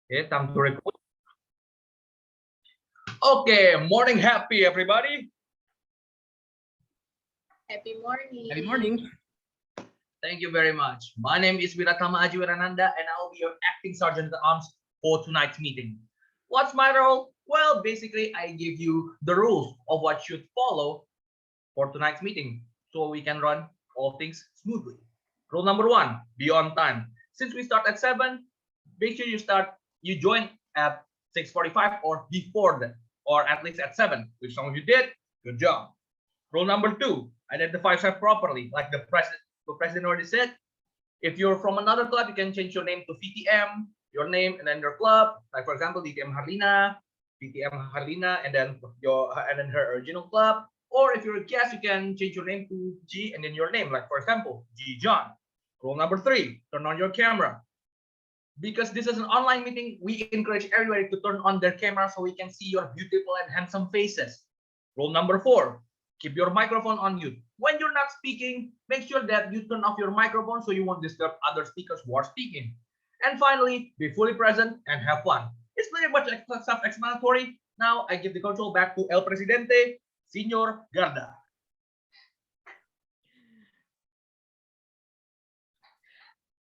Okay, time to record. Okay, morning happy everybody. Happy morning. Happy morning. Thank you very much. My name is Wiratama Ajiwarananda and I'll be your acting sergeant at arms for tonight's meeting. What's my role? Well, basically I give you the rules of what should follow for tonight's meeting so we can run all things smoothly. Rule number 1, be on time. Since we start at 7, make sure you join at 6:45 or before that, or at least at 7. If some of you did, good job. Rule number 2, identify yourself properly. Like the president already said, if you're from another club, you can change your name to VTM, your name, and then your club. Like for example, VTM Harlina, and then her original club. Or if you're a guest, you can change your name to G and then your name. Like for example, G John. Rule number 3, turn on your camera. Because this is an online meeting, we encourage everybody to turn on their camera so we can see your beautiful and handsome faces. Rule number 4, keep your microphone on mute. When you're not speaking, make sure that you turn off your microphone so you won't disturb other speakers who are speaking. And finally, be fully present and have fun. It's pretty much self-explanatory. Now I give the control back to El Presidente, Señor Garda.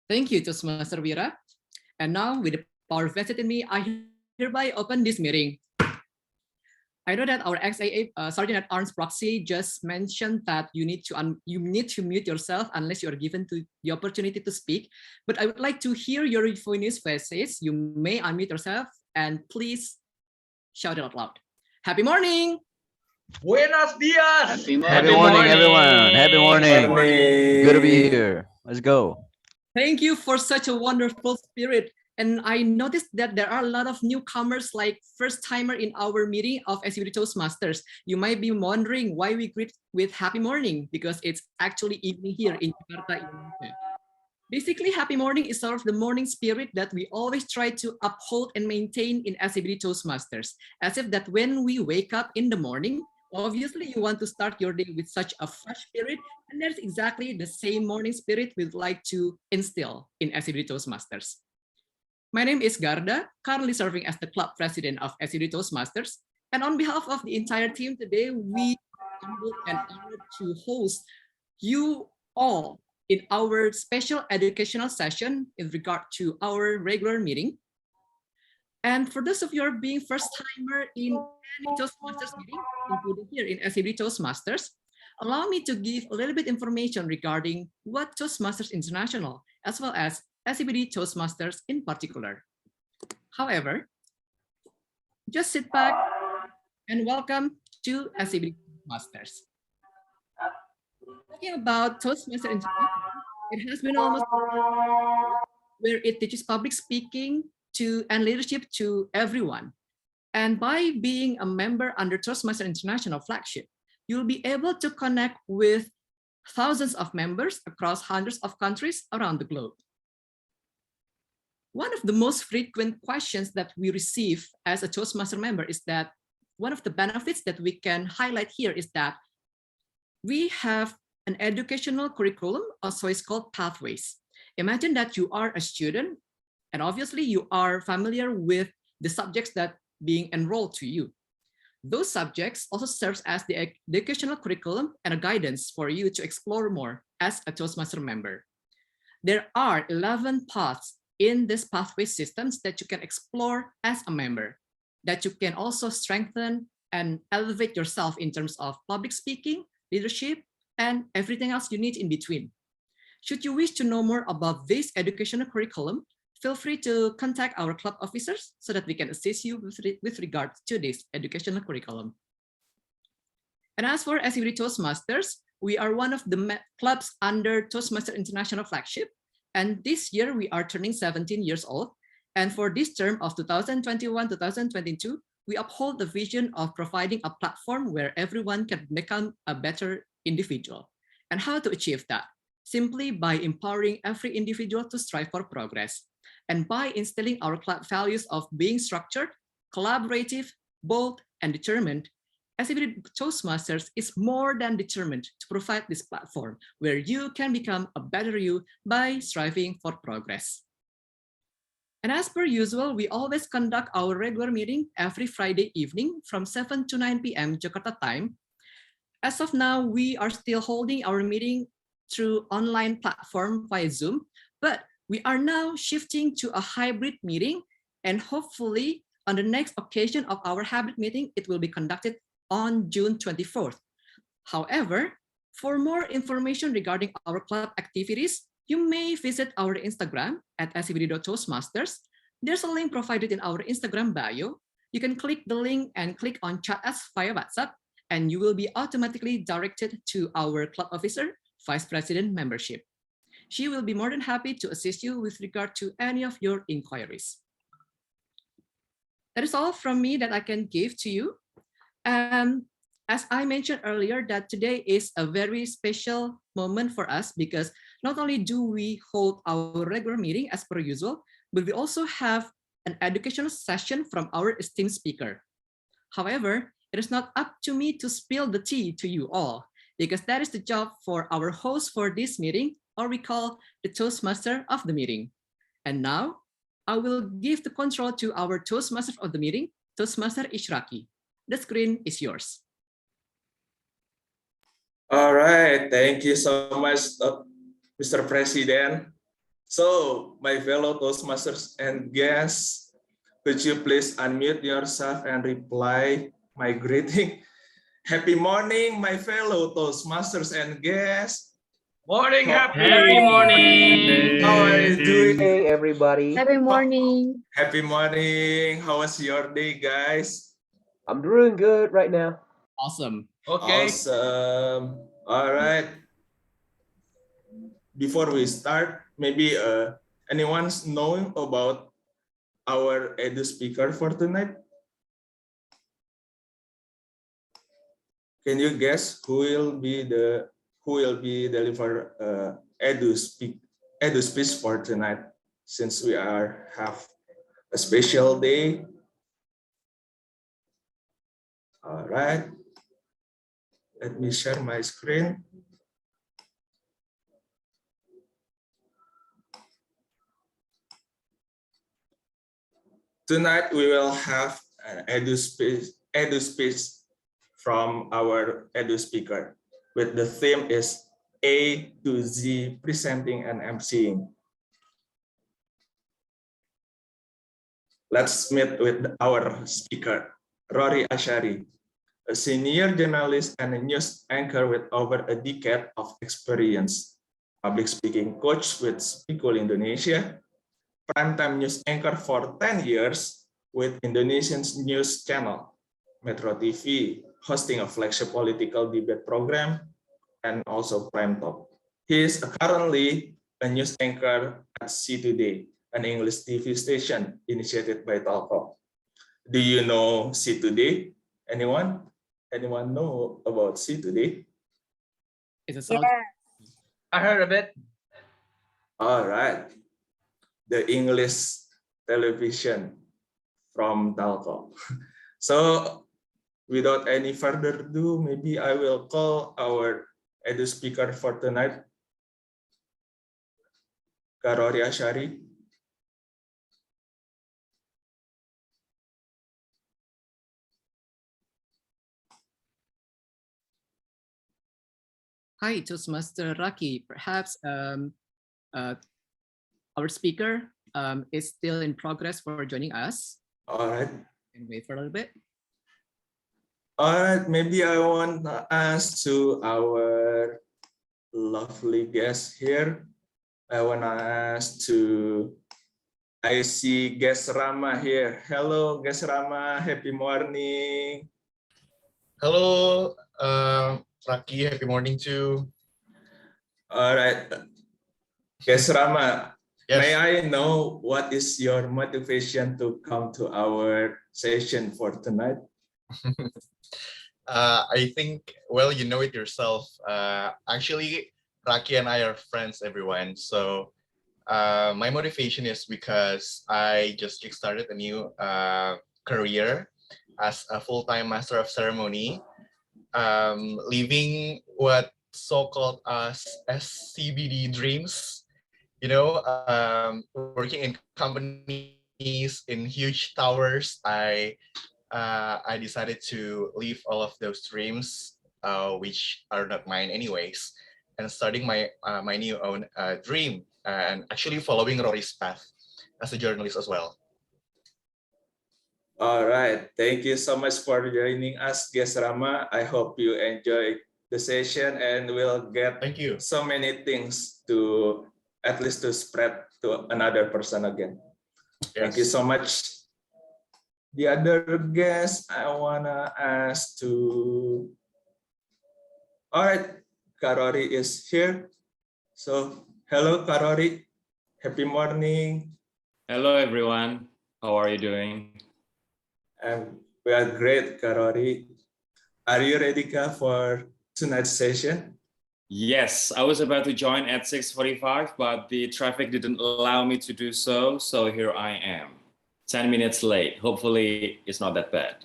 Thank you, Toastmaster Wira. And now, with the power vested in me, I hereby open this meeting. I know that our XAA Sergeant at Arms proxy just mentioned that you need to mute yourself unless you are given the opportunity to speak. But I would like to hear your euphonious faces. You may unmute yourself and please shout it out loud. Happy morning! Buenos dias! Happy morning, everyone. Happy morning. Good to be here. Let's go. Thank you for such a wonderful spirit. And I noticed that there are a lot of newcomers, like first timer in our meeting of SCBD Toastmasters. You might be wondering why we greet with happy morning, because it's actually evening here in Jakarta, Indonesia. Basically, happy morning is sort of the morning spirit that we always try to uphold and maintain in SCBD Toastmasters, as if that when we wake up in the morning, obviously you want to start your day with such a fresh spirit, and that's exactly the same morning spirit we'd like to instill in SCBD Toastmasters. My name is Garda, currently serving as the club president of SCBD Toastmasters. And on behalf of the entire team today, we are humbled and honored to host you all in our special educational session in regard to our regular meeting. And for those of you who are being first timer in any Toastmasters meeting, including here in SCBD Toastmasters, allow me to give a little bit information regarding what Toastmasters International, as well as SCBD Toastmasters in particular. However, just sit back and welcome to SCBD Toastmasters. Talking about Toastmasters International, it has been almost where it teaches public speaking and leadership to everyone. And by being a member under Toastmasters International flagship, you'll be able to connect with thousands of members across hundreds of countries around the globe. One of the most frequent questions that we receive as a Toastmaster member is that one of the benefits that we can highlight here is that we have an educational curriculum, also it's called pathways. Imagine that you are a student and obviously you are familiar with the subjects that being enrolled to you. Those subjects also serves as the educational curriculum and a guidance for you to explore more as a Toastmaster member. There are 11 paths in this pathway systems that you can explore as a member, that you can also strengthen and elevate yourself in terms of public speaking, leadership, and everything else you need in between. Should you wish to know more about this educational curriculum, feel free to contact our club officers so that we can assist you with regard to this educational curriculum. And as for SCBD Toastmasters, we are one of the clubs under Toastmasters International flagship. And this year we are turning 17 years old. And for this term of 2021-2022, we uphold the vision of providing a platform where everyone can become a better individual. And how to achieve that? Simply by empowering every individual to strive for progress. And by instilling our club values of being structured, collaborative, bold, and determined, SCBD Toastmasters is more than determined to provide this platform where you can become a better you by striving for progress. And as per usual, we always conduct our regular meeting every Friday evening from 7 to 9 p.m. Jakarta time. As of now, we are still holding our meeting through online platform via Zoom, but we are now shifting to a hybrid meeting, and hopefully on the next occasion of our hybrid meeting, it will be conducted on June 24th. However, for more information regarding our club activities, you may visit our Instagram at SCBD.Toastmasters. There's a link provided in our Instagram bio. You can click the link and click on chat us via WhatsApp, and you will be automatically directed to our club officer, Vice President membership. She will be more than happy to assist you with regard to any of your inquiries. That is all from me that I can give to you. As I mentioned earlier, that today is a very special moment for us because not only do we hold our regular meeting as per usual, but we also have an educational session from our esteemed speaker. However, it is not up to me to spill the tea to you all, because that is the job for our host for this meeting, or we call the Toastmaster of the meeting. And now, I will give the control to our Toastmaster of the meeting, Toastmaster Ishraki. The screen is yours. All right, thank you so much, Mr. President. So, my fellow Toastmasters and guests, could you please unmute yourself and reply my greeting? Happy morning, my fellow Toastmasters and guests. Morning, Happy morning. How are you doing? Hey, everybody. Happy morning. Happy morning. How was your day, guys? I'm doing good right now. Awesome. Okay. Awesome. All right. Before we start, maybe anyone's knowing about our edu speaker for tonight? Can you guess who will be deliver edu speech for tonight? Since we have a special day. All right. Let me share my screen. Tonight we will have an edu speech from our edu speaker, with the theme is A to Z presenting and emceeing. Let's meet with our speaker, Rory Asyari, a senior journalist and a news anchor with over a decade of experience, public speaking coach with Speak Well Indonesia, primetime news anchor for 10 years with Indonesian's news channel, Metro TV, hosting a flagship political debate program, and also Prime Talk. He is currently a news anchor at C Today, an English TV station initiated by Telkom. Do you know C Today? Anyone? Anyone know about C Today? It's a I heard of it. All right. The English television from Telkom. So without any further ado, maybe I will call our edu speaker for tonight, Rory Asyari. Hi, Toastmaster Raki. Perhaps our speaker is still in progress for joining us. All right. And wait for a little bit. All right. Maybe I want to ask to our lovely guest here. I want to ask to, I see guest Rama here. Hello, guest Rama. Happy morning. Hello, Raki. Happy morning too. All right. Guest Rama, Yes. may I know what is your motivation to come to our session for tonight? I think, well, you know it yourself. Actually, Raki and I are friends, everyone. So my motivation is because I just kickstarted a new career as a full-time master of ceremony, living what so-called as SCBD dreams, you know, working in companies companies, in huge towers, I decided to leave all of those dreams, which are not mine anyways, and starting my new own dream, and actually following Rory's path as a journalist as well. All right. Thank you so much for joining us, guest Rama. I hope you enjoy the session and will get Thank you. so many things to at least to spread to another person again. Thank you Yes. so much. The other guest I wanna ask to. All right, Karori is here. So hello, Karori. Happy morning. Hello, everyone. How are you doing? And we are great, Karori. Are you ready, Ka, for tonight's session? Yes, I was about to join at 6:45, but the traffic didn't allow me to do so. So here I am, 10 minutes late. Hopefully, it's not that bad.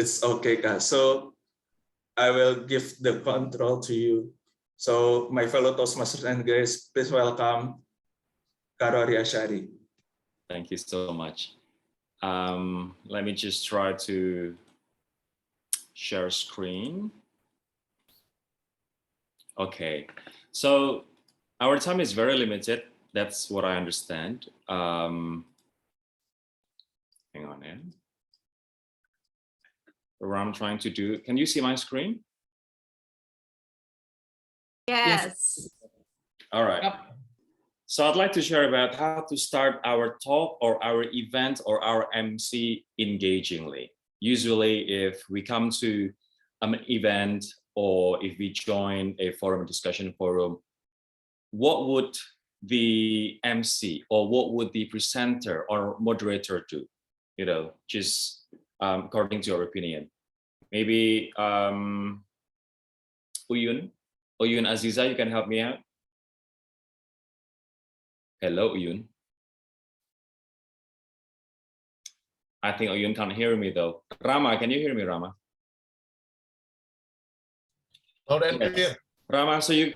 It's okay, Ka. So I will give the control to you. So my fellow Toastmasters and guys, please welcome Rory Asyari. Thank you so much. Let me just try to share screen. Okay, so our time is very limited. That's what I understand. Hang on, yeah. What I'm trying to do. Can you see my screen? Yes. All right. Yep. So I'd like to share about how to start our talk or our event or our MC engagingly. Usually, if we come to an event or if we join a forum, discussion forum, what would the MC or what would the presenter or moderator do? You know, just according to your opinion. Maybe Uyun Aziza, you can help me out. Hello, Uyun. I think Uyun can't hear me though. Rama, can you hear me, Rama? Loud and Yes. clear. Rama, so you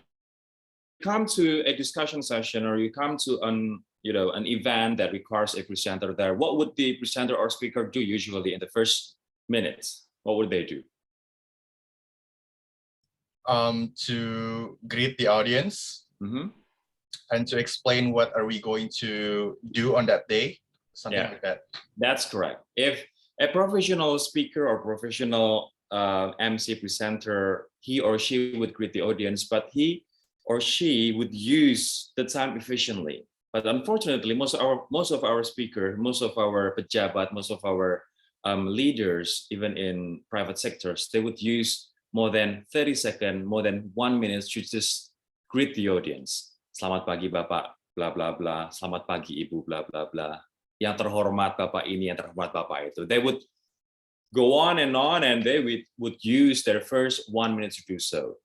come to a discussion session or you come to an event that requires a presenter there. What would the presenter or speaker do usually in the first minutes? What would they do? To greet the audience Mm-hmm. and to explain what are we going to do on that day, something Yeah. like that. That's correct. If a professional speaker or professional MC presenter, he or she would greet the audience, but he or she would use the time efficiently. But unfortunately, most of our speakers, most of our pejabat, most of our leaders, even in private sectors, they would use more than 30 seconds, more than 1 minute to just greet the audience. Selamat pagi Bapak, bla bla bla. Selamat pagi Ibu, bla bla bla. Yang terhormat Bapak ini, yang terhormat Bapak itu. They would go on and they would use their first 1 minute to do so.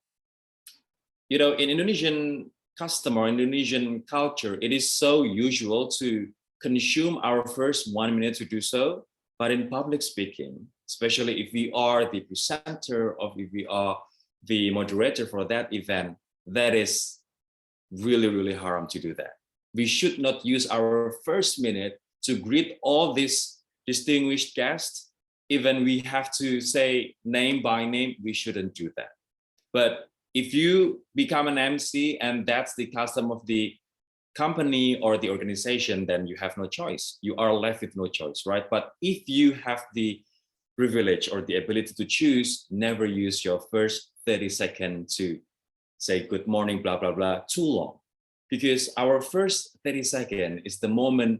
You know, in Indonesian custom or Indonesian culture, it is so usual to consume our first 1 minute to do so. But in public speaking, especially if we are the presenter or if we are the moderator for that event, that is really, really haram to do that. We should not use our first minute to greet all these distinguished guests. Even we have to say name by name, we shouldn't do that. But if you become an MC and that's the custom of the company or the organization, then you have no choice. You are left with no choice, right? But if you have the privilege or the ability to choose, never use your first 30 seconds to say good morning, blah, blah, blah, too long. Because our first 30 seconds is the moment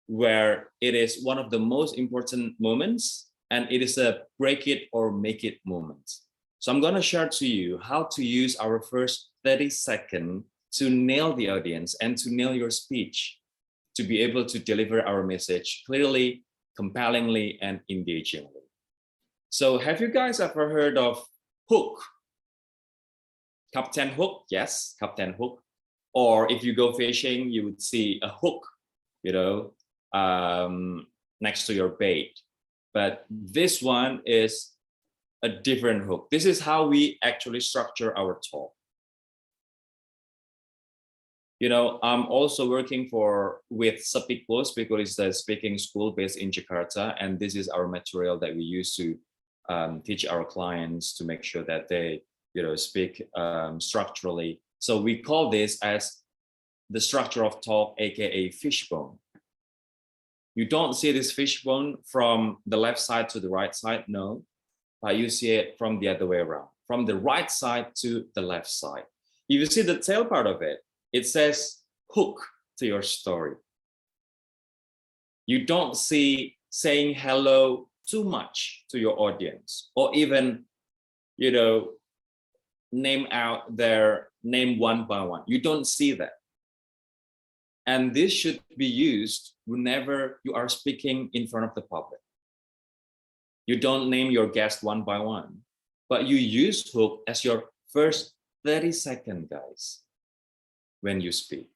where it is one of the most important moments and it is a break it or make it moment. So I'm gonna share to you how to use our first 30 seconds to nail the audience and to nail your speech, to be able to deliver our message clearly, compellingly, and engagingly. So have you guys ever heard of hook? Captain Hook, yes, Captain Hook. Or if you go fishing, you would see a hook, next to your bait. But this one is a different hook. This is how we actually structure our talk. I'm also working with Sepiklo. Sepiklo is the speaking school based in Jakarta, and this is our material that we use to teach our clients to make sure that they, speak structurally. So we call this as the structure of talk, aka fishbone. You don't see this fishbone from the left side to the right side, no, but you see it from the other way around, from the right side to the left side. If you see the tail part of it, it says hook to your story. You don't see saying hello too much to your audience, or even, name out their name one by one. You don't see that. And this should be used whenever you are speaking in front of the public. You don't name your guest one by one, but you use hook as your first 30-second, guys, when you speak.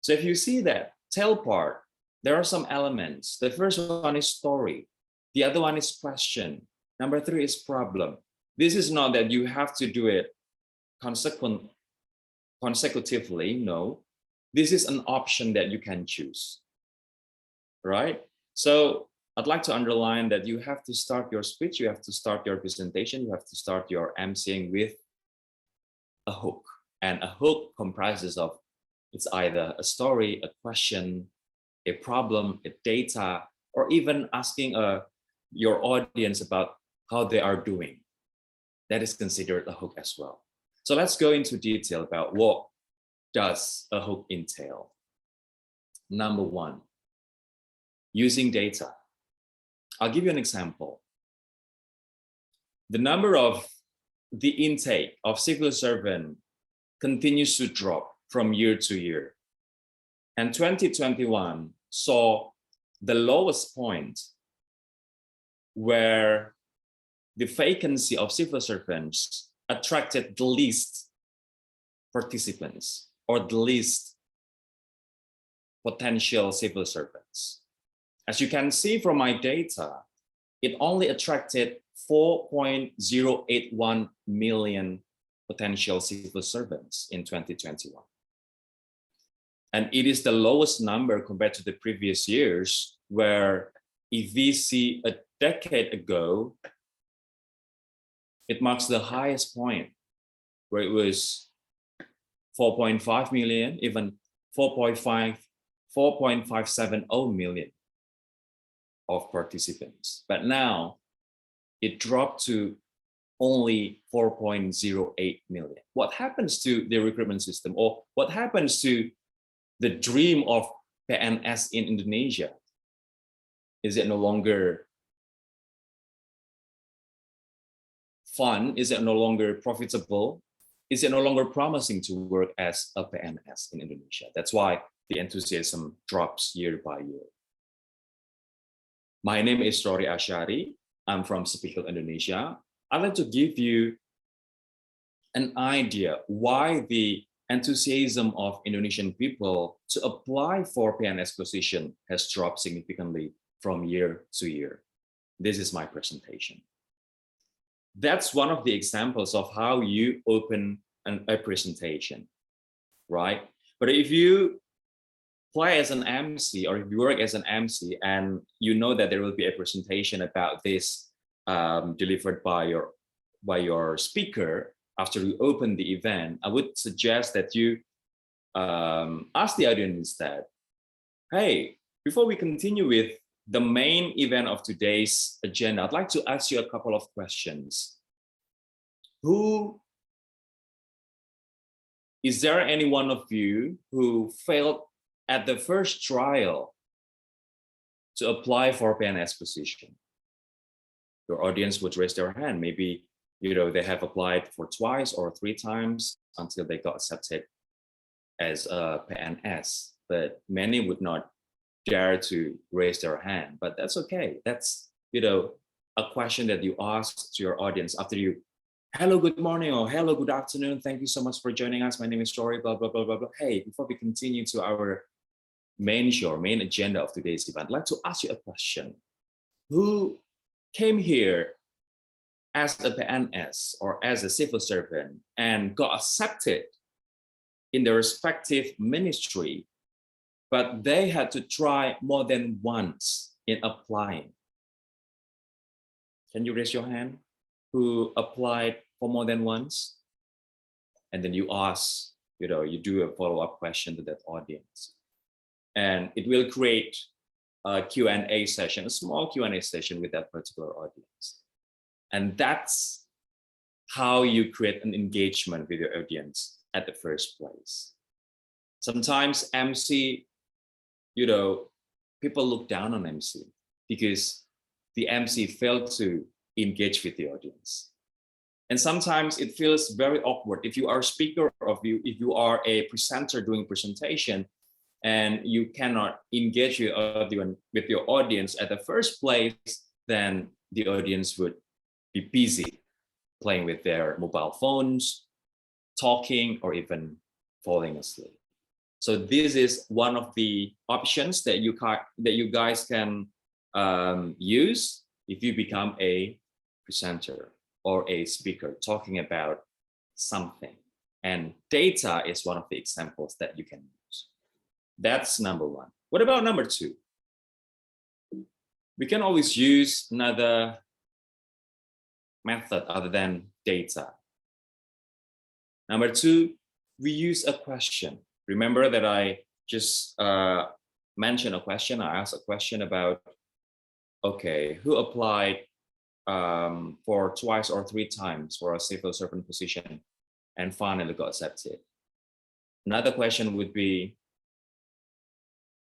So if you see that tail part, there are some elements. The first one is story. The other one is question. Number 3 is problem. This is not that you have to do it consecutively, no. This is an option that you can choose, right? So I'd like to underline that you have to start your speech, you have to start your presentation, you have to start your emceeing with a hook. And a hook comprises of, it's either a story, a question, a problem, a data, or even asking your audience about how they are doing. That is considered a hook as well. So let's go into detail about what does a hook entail. Number 1, using data. I'll give you an example. The number of the intake of civil servant continues to drop from year to year. And 2021 saw the lowest point where the vacancy of civil servants attracted the least participants or the least potential civil servants. As you can see from my data, it only attracted 4.081 million potential civil servants in 2021. And it is the lowest number compared to the previous years, where if we see a decade ago, it marks the highest point, where it was 4.5 million, even 4.570 million of participants. But now it dropped to only 4.08 million. What happens to the recruitment system, or what happens to the dream of PNS in Indonesia? Is it no longer fun? Is it no longer profitable? Is it no longer promising to work as a PNS in Indonesia? That's why the enthusiasm drops year by year. My name is Rory Asyari. I'm from Speaker Indonesia. I'd like to give you an idea why the enthusiasm of Indonesian people to apply for PNS position has dropped significantly from year to year. This is my presentation. That's one of the examples of how you open a presentation, right? But if you play as an MC, or if you work as an MC and you know that there will be a presentation about this delivered by your speaker after you open the event, I would suggest that you ask the audience that, hey, before we continue with the main event of today's agenda, I'd like to ask you a couple of questions. Is there any one of you who failed at the first trial to apply for PNS position? Your audience would raise their hand. Maybe they have applied for twice or 3 times until they got accepted as a PNS, but many would not dare to raise their hand. But that's okay. That's a question that you ask to your audience after you, hello, good morning, or hello, good afternoon. Thank you so much for joining us. My name is Rory, blah, blah, blah, blah, blah. Hey, before we continue to our main show, main agenda of today's event, I'd like to ask you a question. Who came here as a PNS or as a civil servant and got accepted in their respective ministry, but they had to try more than once in applying. Can you raise your hand who applied for more than once? And then you ask, you do a follow-up question to that audience. And it will create a Q&A session, a small Q&A session with that particular audience. And that's how you create an engagement with your audience at the first place. Sometimes MC, people look down on MC because the MC failed to engage with the audience. And sometimes it feels very awkward if you are a speaker or if you are a presenter doing presentation and you cannot engage with your audience at the first place, then the audience would be busy playing with their mobile phones, talking, or even falling asleep. So this is one of the options that you guys can use if you become a presenter or a speaker talking about something. And data is one of the examples that you can use. That's number one. What about number two? We can always use another method other than data. Number two, we use a question. Remember that I just mentioned a question. I asked a question about, okay, who applied for twice or three times for a civil servant position and finally got accepted? Another question would be,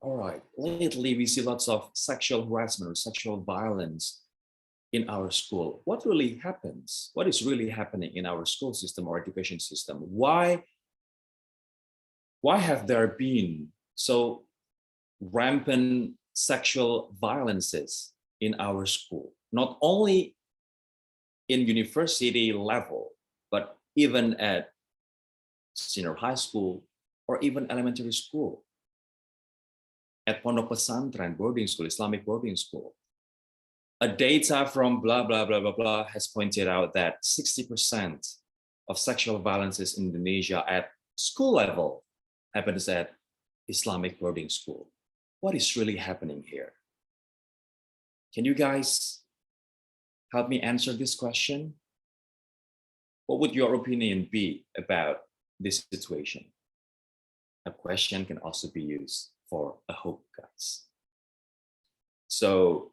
all right, lately we see lots of sexual harassment or sexual violence in our school. What really happens? What is really happening in our school system or education system? Why have there been so rampant sexual violences in our school? Not only in university level, but even at senior high school or even elementary school. At Pondok Pesantren boarding school, Islamic boarding school. A data from blah, blah, blah, blah, blah has pointed out that 60% of sexual violence in Indonesia at school level happens at Islamic boarding school. What is really happening here? Can you guys help me answer this question? What would your opinion be about this situation? A question can also be used for a hope, guys. So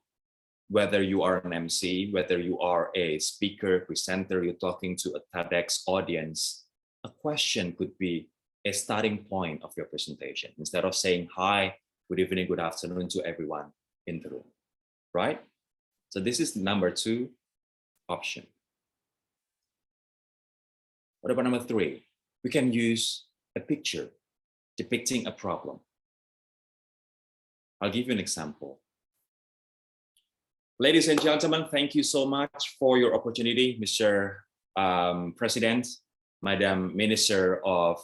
whether you are an MC, whether you are a speaker, presenter, you're talking to a TEDx audience, a question could be a starting point of your presentation instead of saying hi, good evening, good afternoon to everyone in the room, right? So this is number two option. What about number three? We can use a picture depicting a problem. I'll give you an example. Ladies and gentlemen, thank you so much for your opportunity, Mr. President, Madam Minister of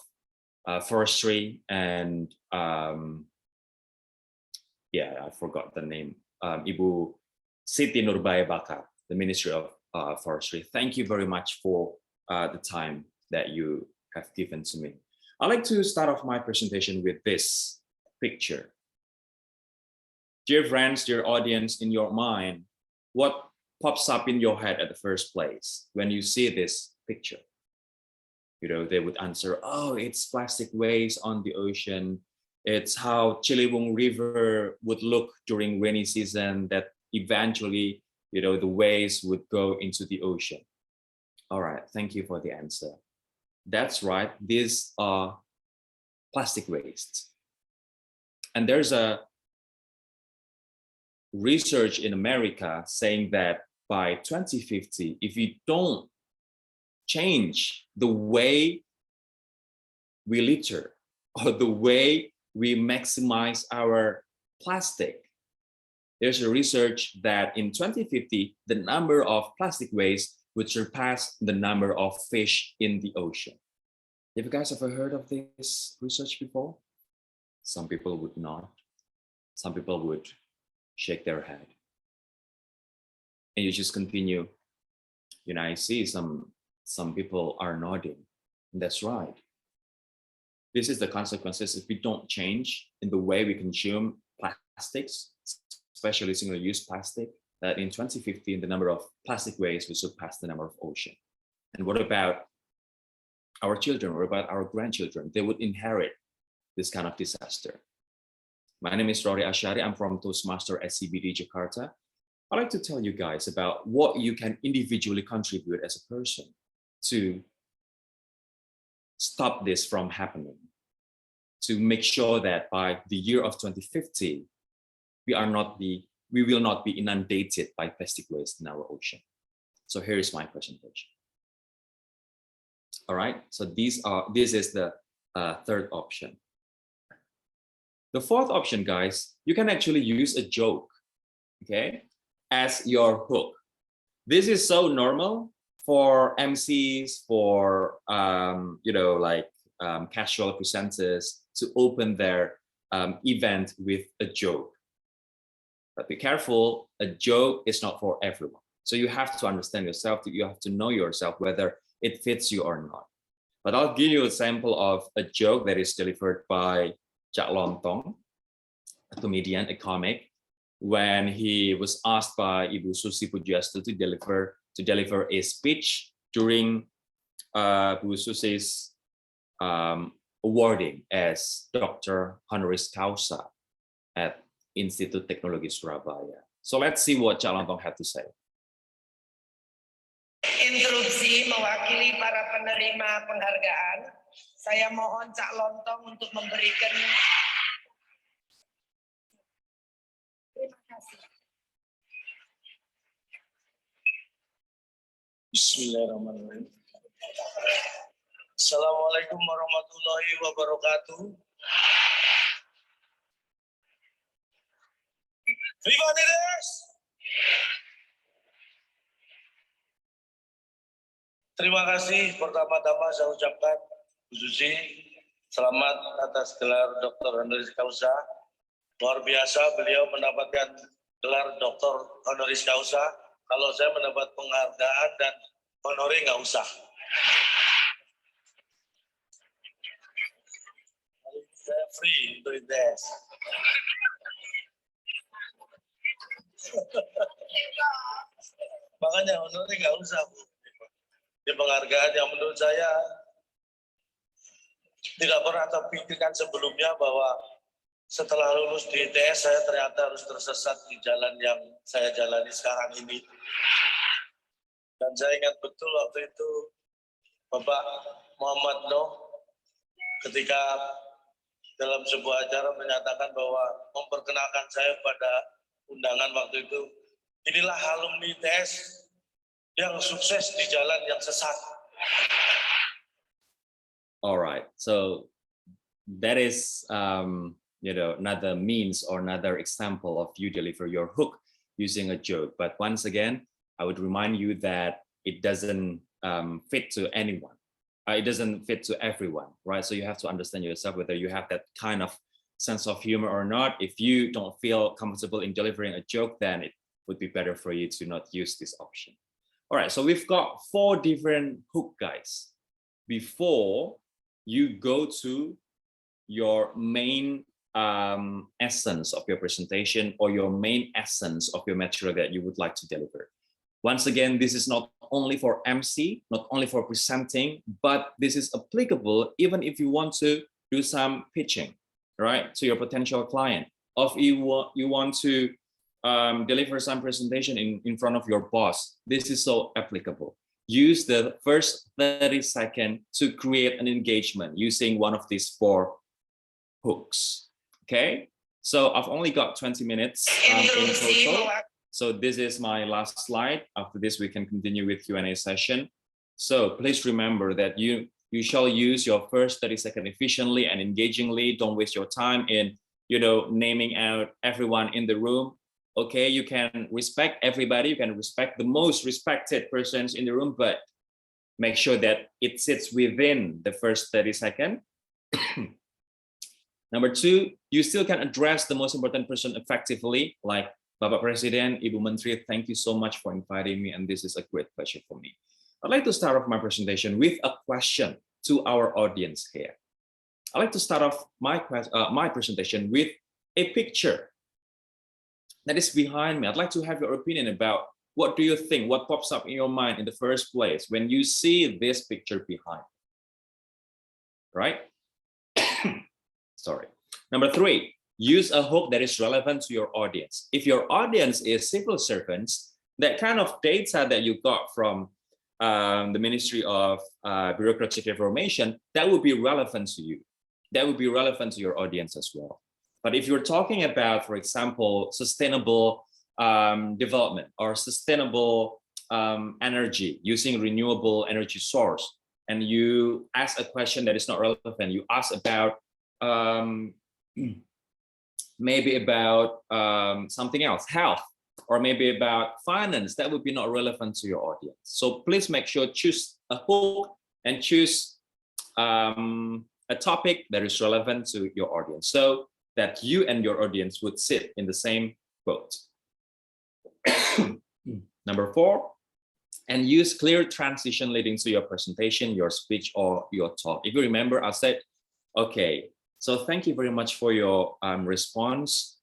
Forestry, and I forgot the name, Ibu Siti Nurbaya Bakar, the Ministry of Forestry. Thank you very much for the time that you have given to me. I'd like to start off my presentation with this picture. Dear friends, dear audience, in your mind, what pops up in your head at the first place when you see this picture? They would answer, oh, it's plastic waste on the ocean. It's how Ciliwung River would look during rainy season that eventually, the waste would go into the ocean. All right, thank you for the answer. That's right, these are plastic waste. And there's a research in America saying that by 2050, if we don't change the way we litter or the way we maximize our plastic, there's a research that in 2050, the number of plastic waste would surpass the number of fish in the ocean. Have you guys ever heard of this research before? Some people would not. Some people would shake their head. And you just continue. I see some people are nodding. That's right. This is the consequences if we don't change in the way we consume plastics, especially single-use plastic, that in 2015, the number of plastic waste will surpass the number of ocean. And what about our children? What about our grandchildren? They would inherit this kind of disaster. My name is Rory Asyari. I'm from Toastmasters SCBD Jakarta. I'd like to tell you guys about what you can individually contribute as a person to stop this from happening, to make sure that by the year of 2050, we will not be inundated by plastic waste in our ocean. So here is my presentation. All right, so this is the third option. The fourth option, guys, you can actually use a joke, okay, as your hook. This is so normal for MCs, for casual presenters to open their event with a joke. But be careful, a joke is not for everyone. So you have to understand yourself, you have to know yourself whether it fits you or not. But I'll give you a sample of a joke that is delivered by Cak Lontong, a comedian, a comic, when he was asked by Ibu Susi Pujiastuti to deliver a speech during Bu Susi's awarding as Dr. Honoris Causa at Institut Teknologi Surabaya. So let's see what Cak Lontong had to say. Interupsi mewakili para penerima penghargaan. Saya mohon Cak Lontong untuk memberikan. Terima kasih. Bismillahirrahmanirrahim. Assalamualaikum warahmatullahi wabarakatuh. Viva Limitless! Terima kasih pertama-tama saya ucapkan Bu Susi selamat atas gelar Dr. Honoris Causa. Luar biasa beliau mendapatkan gelar Dr. Honoris Causa. Kalau saya mendapat penghargaan dan honore nggak usah. Saya free doing this. Makanya honore nggak usah, Bu. Di penghargaan yang menurut saya tidak pernah terpikirkan sebelumnya bahwa setelah lulus di ITS saya ternyata harus tersesat di jalan yang saya jalani sekarang ini. Dan saya ingat betul waktu itu Bapak Muhammad Noh ketika dalam sebuah acara menyatakan bahwa memperkenalkan saya pada undangan waktu itu, inilah alumni ITS yang sukses di jalan yang sesat. All right, so that is another means or another example of you deliver your hook using a joke. But once again, I would remind you that it doesn't fit to anyone. It doesn't fit to everyone, right? So you have to understand yourself whether you have that kind of sense of humor or not. If you don't feel comfortable in delivering a joke, then it would be better for you to not use this option. All right, so we've got 4 different hook, guys. Before you go to your main essence of your presentation or your main essence of your material that you would like to deliver. Once again, this is not only for MC, not only for presenting, but this is applicable even if you want to do some pitching, right, to your potential client. Or if you want to deliver some presentation in front of your boss, this is so applicable. Use the first 30 seconds to create an engagement using one of these 4 hooks. Okay, so I've only got 20 minutes in total. So this is my last slide. After this, we can continue with Q&A session. So please remember that you shall use your first 30 seconds efficiently and engagingly. Don't waste your time in naming out everyone in the room. Okay, you can respect everybody, you can respect the most respected persons in the room, but make sure that it sits within the first 30 seconds. Number 2, you still can address the most important person effectively, like Bapak Presiden, Ibu Menteri, thank you so much for inviting me, and this is a great pleasure for me. I'd like to start off my presentation with a question to our audience here. I'd like to start off my presentation with a picture that is behind me. I'd like to have your opinion about what do you think, what pops up in your mind in the first place when you see this picture behind, right? Sorry. Number 3, use a hook that is relevant to your audience. If your audience is civil servants, that kind of data that you got from the Ministry of Bureaucratic Reformation, that would be relevant to you. That would be relevant to your audience as well. But if you're talking about, for example, sustainable development or sustainable energy using renewable energy source, and you ask a question that is not relevant, you ask about maybe about something else, health, or maybe about finance, that would be not relevant to your audience. So please make sure choose a hook and choose a topic that is relevant to your audience, so that you and your audience would sit in the same boat. Number 4, and use clear transition leading to your presentation, your speech, or your talk. If you remember, I said, okay, so thank you very much for your response,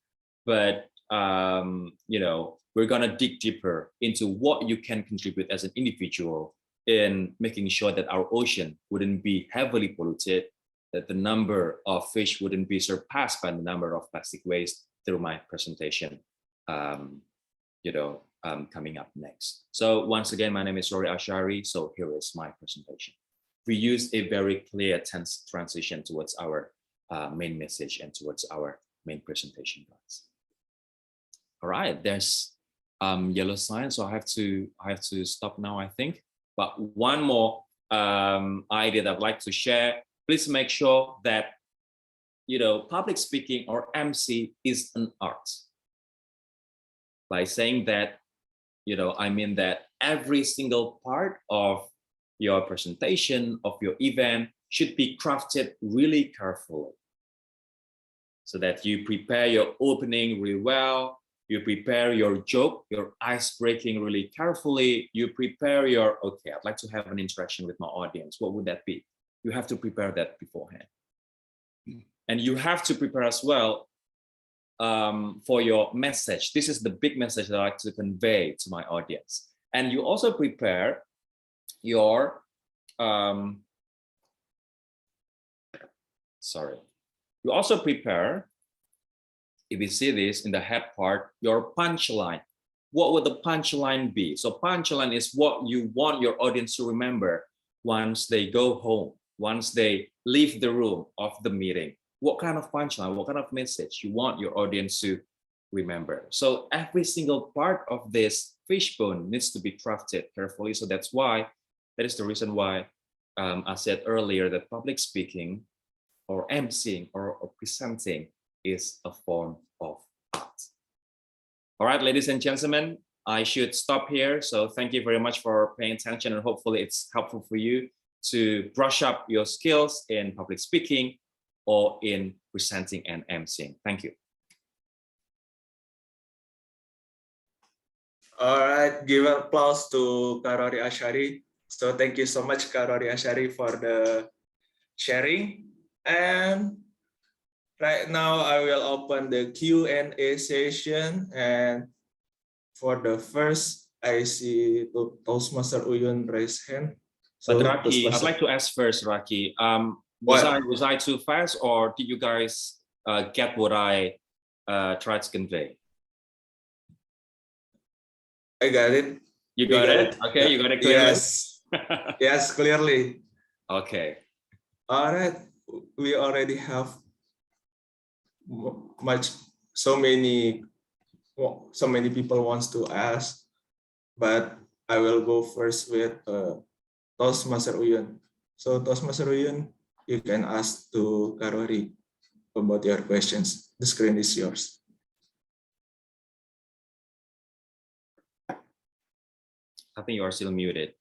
but you know, we're gonna dig deeper into what you can contribute as an individual in making sure that our ocean wouldn't be heavily polluted, that the number of fish wouldn't be surpassed by the number of plastic waste through my presentation, coming up next. So once again, my name is Rory Asyari. So here is my presentation. We use a very clear transition towards our main message and towards our main presentation, guys. All right, there's yellow sign, so I have to stop now, I think. But one more idea that I'd like to share. Please make sure that public speaking or MC is an art. By saying that, I mean that every single part of your presentation, of your event, should be crafted really carefully, so that you prepare your opening really well, you prepare your joke, your ice breaking really carefully, you prepare your, okay, I'd like to have an interaction with my audience. What would that be? You have to prepare that beforehand. And you have to prepare as well for your message. This is the big message that I like to convey to my audience. And you also prepare your, you also prepare, if you see this in the head part, your punchline. What would the punchline be? So punchline is what you want your audience to remember once they go home, once they leave the room of the meeting. What kind of punchline, what kind of message you want your audience to remember? So every single part of this fishbone needs to be crafted carefully. So that is the reason why I said earlier that public speaking or emceeing or presenting is a form of art. All right, ladies and gentlemen, I should stop here. So thank you very much for paying attention, and hopefully it's helpful for you to brush up your skills in public speaking or in presenting and emceeing. Thank you. All right, give applause to Rory Asyari. So thank you so much, Rory Asyari, for the sharing. And right now, I will open the Q&A session. And for the first, I see Toastmaster Uyun raise hand. So Raki, I'd like to ask first, Raki. Was I too fast, or did you guys get what I tried to convey? I got it. You got it? Okay, you got it clearly? Yes. Yes, clearly. Okay. All right. We already have so many people wants to ask, but I will go first with Toastmaster Uyun. So Toastmaster Uyun, you can ask to Rory about your questions. The screen is yours. I think you are still muted.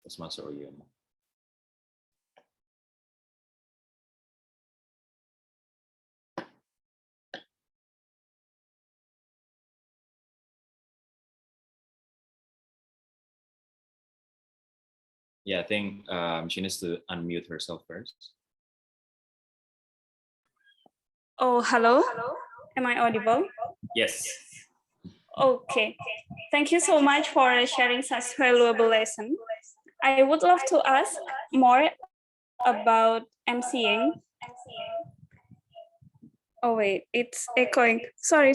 Toastmaster Uyun. Yeah, I think she needs to unmute herself first. Oh, hello. Am I audible? Yes. Okay. Thank you so much for sharing such valuable lesson. I would love to ask more about emceeing. Oh wait, it's echoing. Sorry.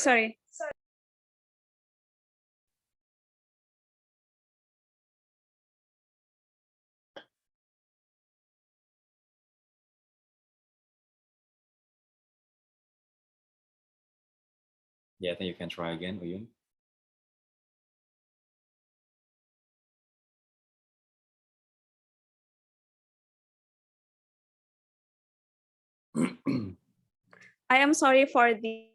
Yeah, I think you can try again, Uyun. I am sorry for the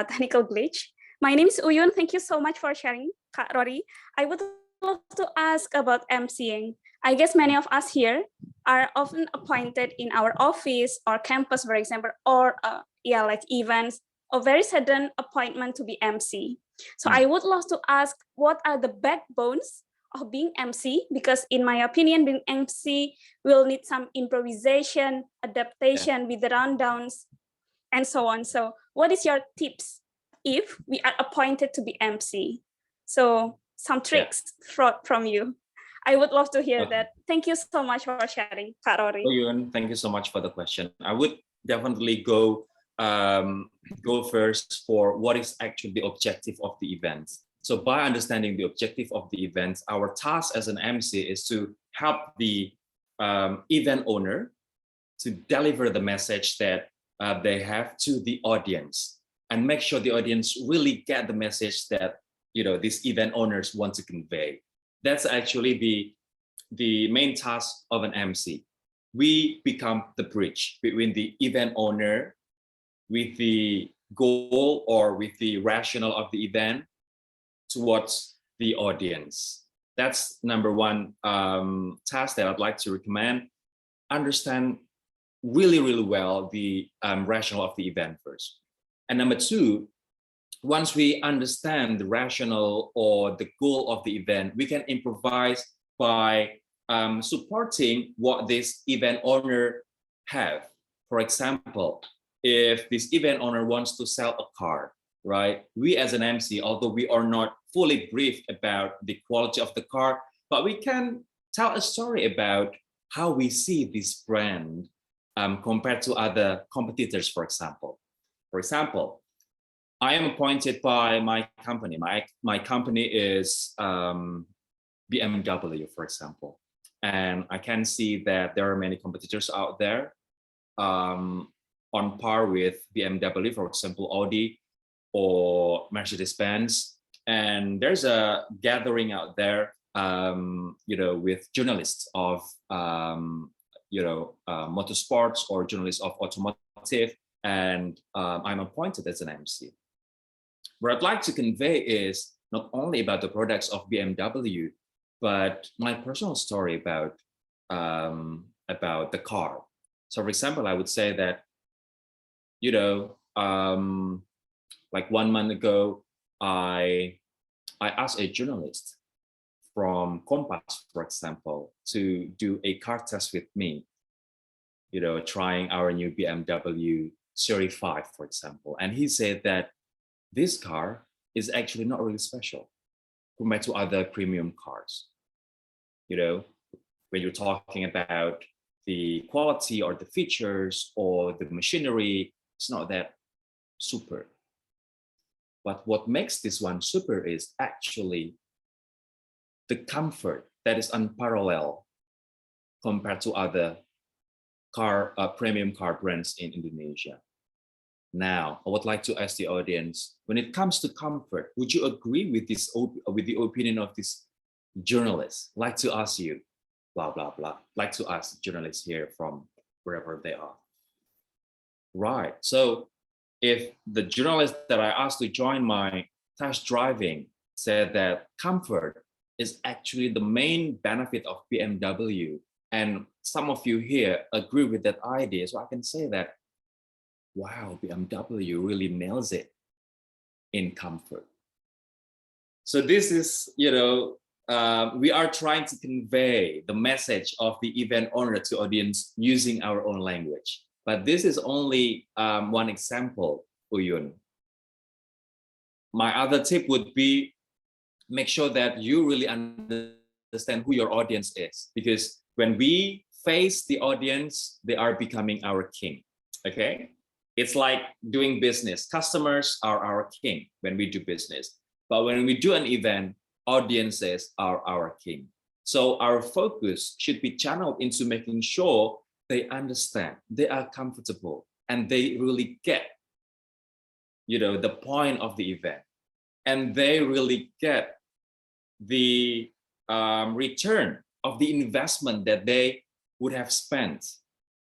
technical glitch. My name is Uyun. Thank you so much for sharing, Kak Rory. I would love to ask about emceeing. I guess many of us here are often appointed in our office or campus, for example, or like events, a very sudden appointment to be MC. So I would love to ask, what are the backbones of being MC? Because in my opinion, being MC will need some improvisation, adaptation with the rundowns, and so on. So what is your tips if we are appointed to be MC? So some tricks from you. I would love to hear that. Thank you so much for sharing, Kak Rory. Uyun, thank you so much for the question. I would definitely go first for what is actually the objective of the event. So by understanding the objective of the event, our task as an MC is to help the event owner to deliver the message that they have to the audience and make sure the audience really get the message that these event owners want to convey. That's actually the main task of an MC. We become the bridge between the event owner with the goal or with the rationale of the event towards the audience. That's number one task that I'd like to recommend. Understand really well the rationale of the event first. And number two, once we understand the rationale or the goal of the event, we can improvise by supporting what this event owner have. For example, if this event owner wants to sell a car, right? We as an MC, although we are not fully briefed about the quality of the car, but we can tell a story about how we see this brand compared to other competitors, for example. For example, I am appointed by my company. My company is BMW, for example. And I can see that there are many competitors out there on par with BMW, for example, Audi or Mercedes-Benz. And there's a gathering out there, with journalists of, motorsports or journalists of automotive. And I'm appointed as an MC. What I'd like to convey is not only about the products of BMW, but my personal story about the car. So, for example, I would say that, like 1 month ago, I asked a journalist from Compass, for example, to do a car test with me, trying our new BMW Series 5, for example. And he said that this car is actually not really special compared to other premium cars. When you're talking about the quality or the features or the machinery, it's not that super. But what makes this one super is actually the comfort that is unparalleled compared to other premium car brands in Indonesia. Now, I would like to ask the audience, when it comes to comfort, would you agree with the opinion of this journalist? Like to ask you, blah, blah, blah. Like to ask journalists here from wherever they are. Right. So if the journalist that I asked to join my test driving said that comfort is actually the main benefit of BMW, and some of you here agree with that idea, so I can say that, wow, BMW really nails it in comfort. So this is, we are trying to convey the message of the event owner to audience using our own language. But this is only one example, Uyun. My other tip would be make sure that you really understand who your audience is, because when we face the audience, they are becoming our king. Okay, it's like doing business. Customers are our king when we do business, but when we do an event, audiences are our king. So our focus should be channeled into making sure they understand, they are comfortable, and they really get, the point of the event, and they really get the return of the investment that they would have spent.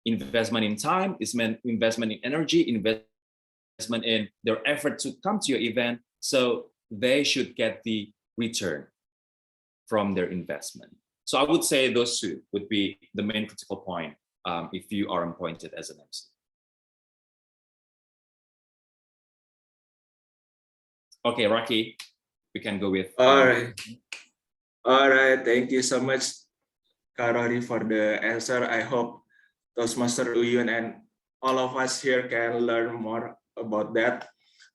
Investment in time, investment in energy, investment in their effort to come to your event. So they should get the return from their investment. So I would say those two would be the main critical point if you are appointed as an MC. Okay, Rocky, we can go with. All right. Thank you so much, Rory, for the answer. I hope Toastmaster Uyun and all of us here can learn more about that.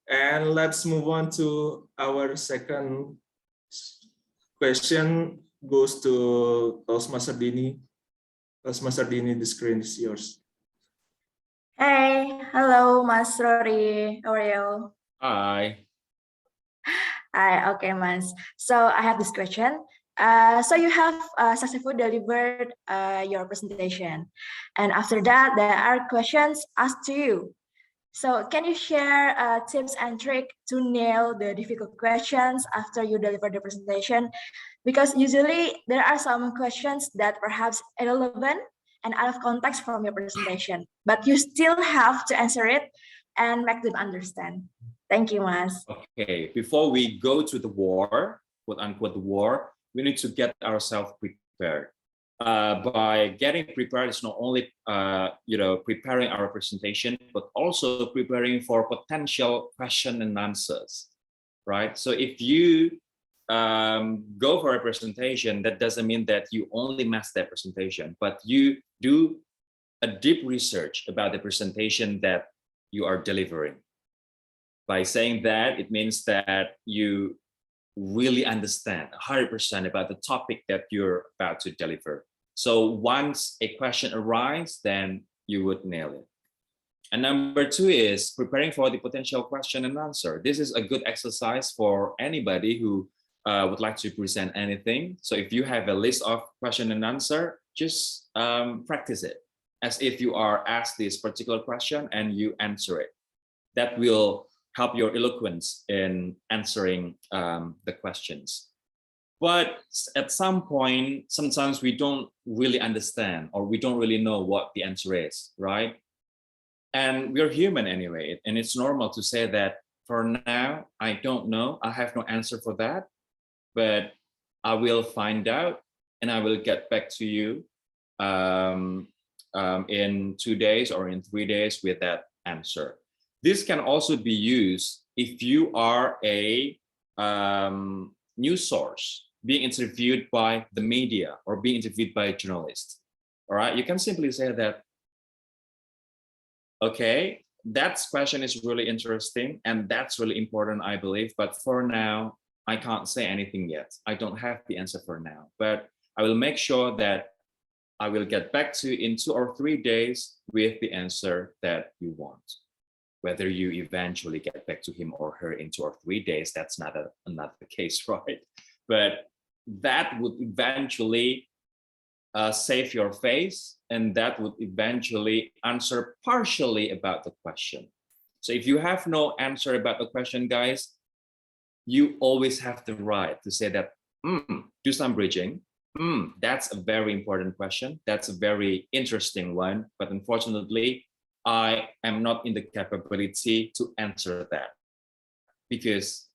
And let's move on to our second question. Goes to Toastmaster Dini. Toastmaster Dini, the screen is yours. Hey, hello, Mas Rory. How are you? Hi. Hi, okay, Mas. So I have this question. So you have successfully delivered your presentation, and after that, there are questions asked to you. So can you share tips and tricks to nail the difficult questions after you deliver the presentation? Because usually there are some questions that perhaps irrelevant and out of context from your presentation, but you still have to answer it and make them understand. Thank you, Mas. Okay, before we go to the war, quote unquote the war, we need to get ourselves prepared. By getting prepared, it's not only preparing our presentation, but also preparing for potential question and answers, right? So if you go for a presentation, that doesn't mean that you only master that presentation, but you do a deep research about the presentation that you are delivering. By saying that, it means that you really understand 100% about the topic that you're about to deliver. So once a question arises, then you would nail it. And number two is preparing for the potential question and answer. This is a good exercise for anybody who would like to present anything. So if you have a list of question and answer, just practice it as if you are asked this particular question and you answer it. That will help your eloquence in answering the questions. But at some point, sometimes we don't really understand or we don't really know what the answer is, right? And we're human anyway, and it's normal to say that for now, I don't know, I have no answer for that, but I will find out and I will get back to you in 2 days or in 3 days with that answer. This can also be used if you are a news source being interviewed by the media or being interviewed by a journalist. All right, you can simply say that, okay, that question is really interesting and that's really important, I believe, but for now, I can't say anything yet. I don't have the answer for now, but I will make sure that I will get back to you in 2 or 3 days with the answer that you want. Whether you eventually get back to him or her in 2 or 3 days, that's not another case, right? But that would eventually save your face, and that would eventually answer partially about the question. So if you have no answer about the question, guys, you always have the right to say that, do some bridging. That's a very important question. That's a very interesting one, but unfortunately, I am not in the capability to answer that because,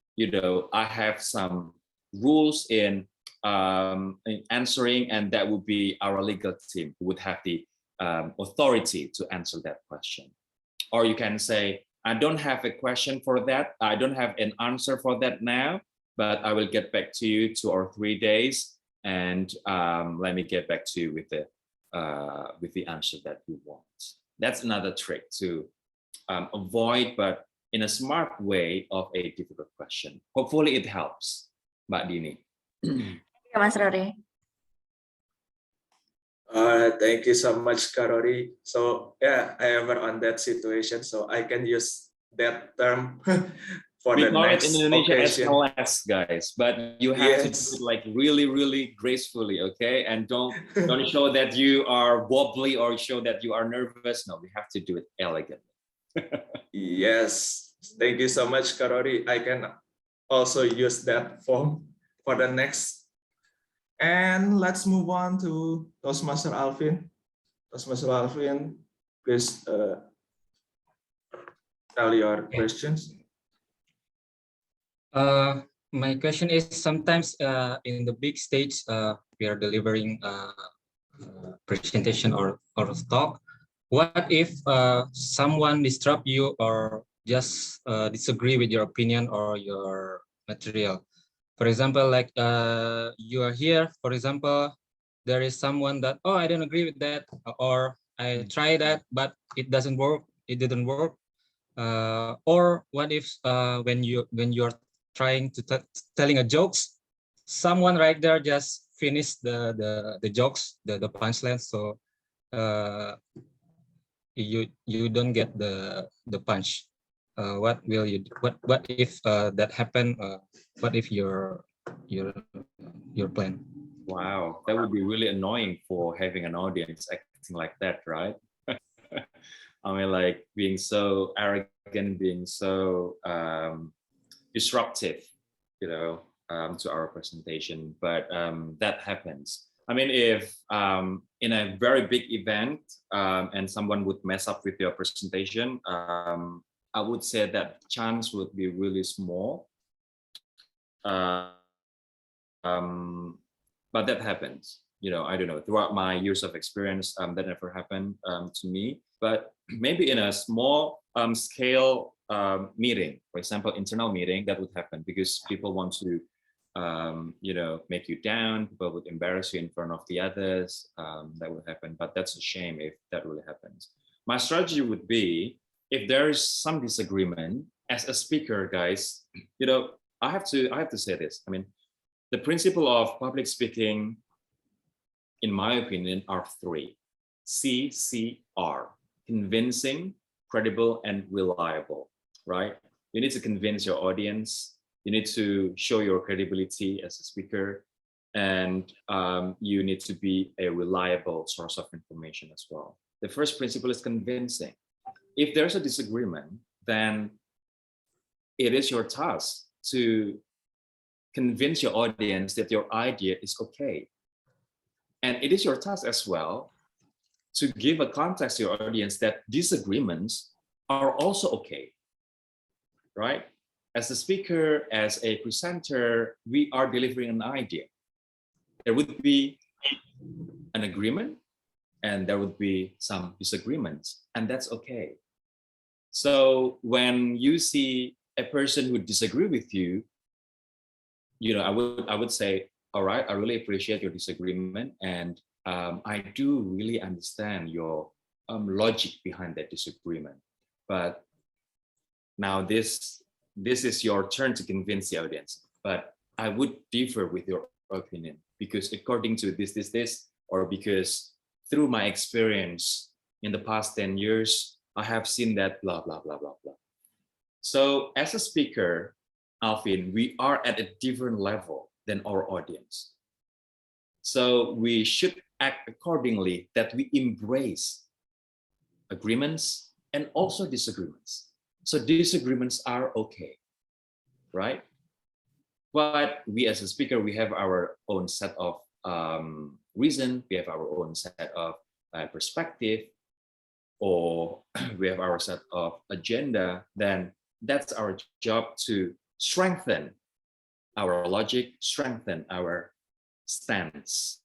I have some rules in answering, and that would be our legal team who would have the authority to answer that question. Or you can say, I don't have a question for that. I don't have an answer for that now, but I will get back to you 2 or 3 days, and let me get back to you with the answer that you want. That's another trick to avoid, but in a smart way, of a difficult question. Hopefully it helps, Mbak Dini. Ya, Mas Rory. Thank you so much, Karori. So yeah, I ever on that situation, so I can use that term for We the call it in next Indonesia occasion. SLS, guys, but you have to do it like really, really gracefully, okay? And don't show that you are wobbly or show that you are nervous. No, we have to do it elegantly. Yes, thank you so much, Karori. I can also use that form for the next. And let's move on to Toastmaster Alvin. Toastmaster Alvin, please tell your questions. My question is, sometimes in the big stage, we are delivering presentation or talk. What if someone disrupt you or just disagree with your opinion or your material? For example, like you are here, for example, there is someone that, oh, I don't agree with that, or I try that, but it doesn't work, it didn't work. Or what if when you're trying to telling a jokes, someone right there just finish the jokes, the punchline, so you don't get the punch. What will you what if that happen? What if your plan? Wow, that would be really annoying for having an audience acting like that, right? I mean, like being so arrogant, being so disruptive, you know, to our presentation. But that happens. I mean, if in a very big event and someone would mess up with your presentation, I would say that chance would be really small. But that happens. You know, I don't know, throughout my years of experience, that never happened to me. But maybe in a small scale meeting, for example, internal meeting, that would happen because people want to, you know, make you down. People would embarrass you in front of the others. That would happen. But that's a shame if that really happens. My strategy would be, if there is some disagreement as a speaker, guys, you know, I have to say this. I mean, the principle of public speaking, in my opinion, are three: CCR, convincing, credible, and reliable, right? You need to convince your audience, you need to show your credibility as a speaker, and you need to be a reliable source of information as well. The first principle is convincing. If there's a disagreement, then it is your task to convince your audience that your idea is okay. And it is your task as well to give a context to your audience that disagreements are also okay, right? As a speaker, as a presenter, we are delivering an idea. There would be an agreement and there would be some disagreements, and that's okay. So when you see a person who disagree with you, you know, I would say, all right, I really appreciate your disagreement, and I do really understand your logic behind that disagreement. But now this is your turn to convince the audience. But I would differ with your opinion because according to this, or because through my experience in the past 10 years, I have seen that blah, blah, blah, blah, blah. So as a speaker, Alvin, we are at a different level than our audience. So we should act accordingly, that we embrace agreements and also disagreements. So disagreements are okay, right? But we as a speaker, we have our own set of reason, we have our own set of perspective, or we have our set of agenda. Then that's our job to strengthen our logic, strengthen our stance.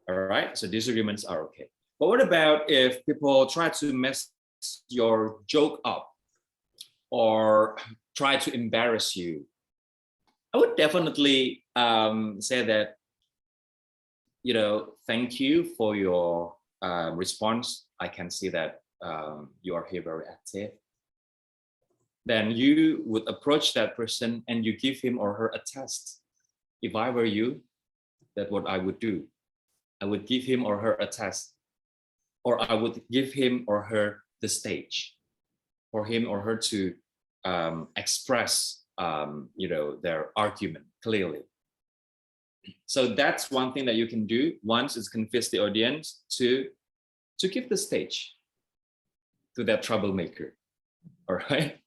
All right, so disagreements are okay. But what about if people try to mess your joke up or try to embarrass you? I would definitely say that, you know, thank you for your response, I can see that you are here very active. Then you would approach that person and you give him or her a test. If I were you, that's what I would do. I would give him or her a test, or I would give him or her the stage for him or her to express their argument clearly. So that's one thing that you can do. Once is convince the audience to give the stage to that troublemaker. All right.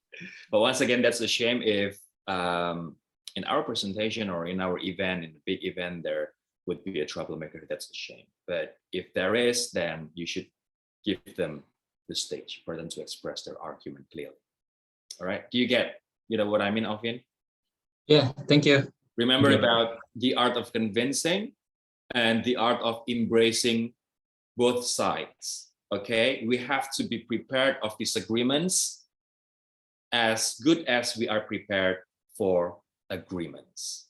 But once again, that's a shame if in our presentation or in our event, in the big event, there would be a troublemaker. That's a shame. But if there is, then you should give them the stage for them to express their argument clearly. All right. Do you get what I mean, Alvin? Yeah, thank you. Remember about the art of convincing and the art of embracing both sides. Okay, we have to be prepared of disagreements as good as we are prepared for agreements.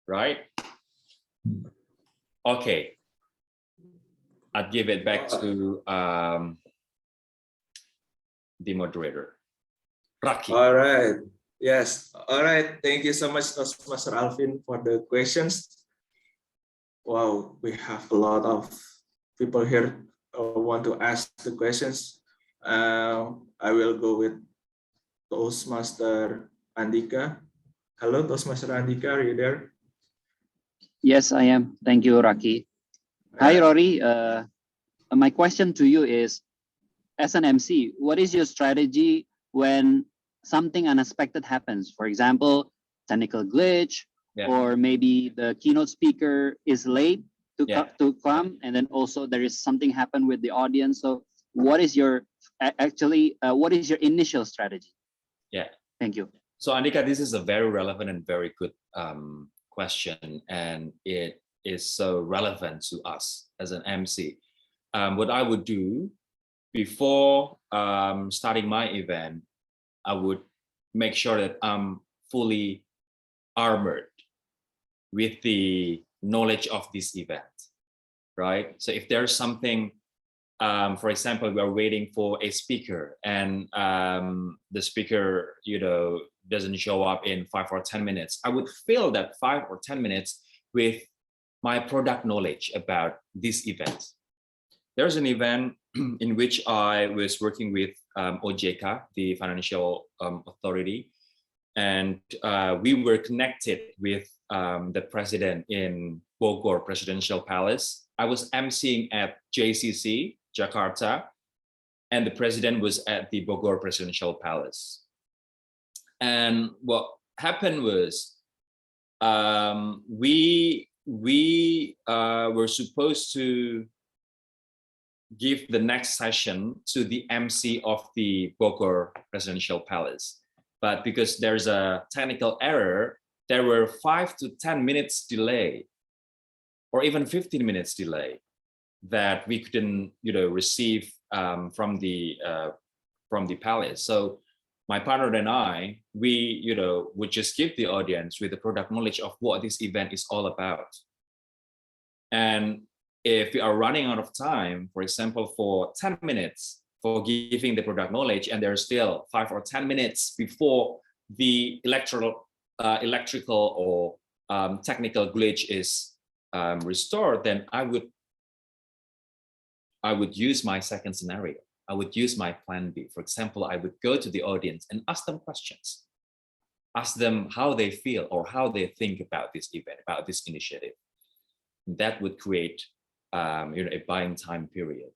Right? Okay. I'll give it back to the moderator. Raki. All right. Yes. All right. Thank you so much, Toastmaster Alvin, for the questions. Wow, we have a lot of people here who want to ask the questions. I will go with Toastmaster Andika. Hello, Toastmaster Andika, are you there? Yes, I am. Thank you, Raki. Hi, Rory. My question to you is, as an MC, what is your strategy when something unexpected happens? For example, technical glitch, or maybe the keynote speaker is late to come, and then also there is something happen with the audience. So what is your what is your initial strategy? Yeah. Thank you. So Andika, this is a very relevant and very good question, and it is so relevant to us as an MC. What I would do before starting my event, I would make sure that I'm fully armored with the knowledge of this event, right? So if there's something, for example, we are waiting for a speaker and the speaker, doesn't show up in 5 or 10 minutes, I would fill that 5 or 10 minutes with my product knowledge about this event. There's an event in which I was working with OJK, the financial authority, and we were connected with the president in Bogor Presidential Palace. I was emceeing at JCC, Jakarta, and the president was at the Bogor Presidential Palace. And what happened was we were supposed to give the next session to the MC of the Bogor Presidential Palace. But because there's a technical error, there were 5 to 10 minutes delay, or even 15 minutes delay, that we couldn't, receive from the palace. So my partner and I, we, would just give the audience with the product knowledge of what this event is all about. And if we are running out of time, for example, for 10 minutes for giving the product knowledge, and there's still 5 or 10 minutes before the electrical or technical glitch is restored, then I would use my second scenario. I would use my plan B. For example, I would go to the audience and ask them questions. Ask them how they feel or how they think about this event, about this initiative. That would create a buying time period.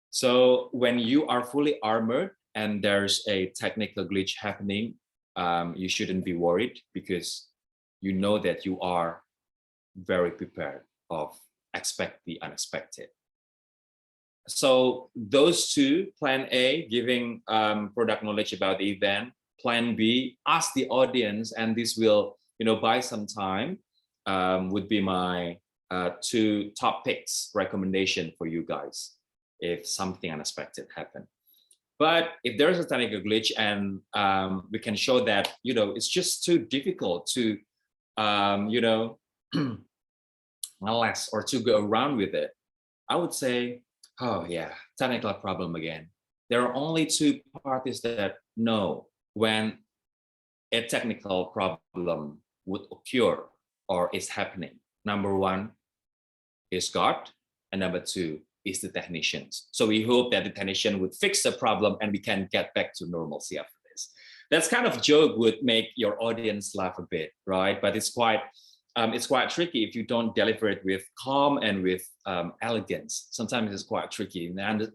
So when you are fully armored and there's a technical glitch happening, you shouldn't be worried, because you know that you are very prepared of expect the unexpected. So those two, plan A, giving product knowledge about the event, plan B, ask the audience, and this will buy some time, would be my 2 top picks recommendation for you guys if something unexpected happened. But if there's a technical glitch and we can show that it's just too difficult to unless or to go around with it, I would say Oh yeah, technical problem again. There are only two parties that know when a technical problem would occur or is happening. Number one is God, and number two is the technicians. So we hope that the technician would fix the problem and we can get back to normalcy after this. That's kind of joke would make your audience laugh a bit, right? But it's quite tricky if you don't deliver it with calm and with elegance. Sometimes it's quite tricky, and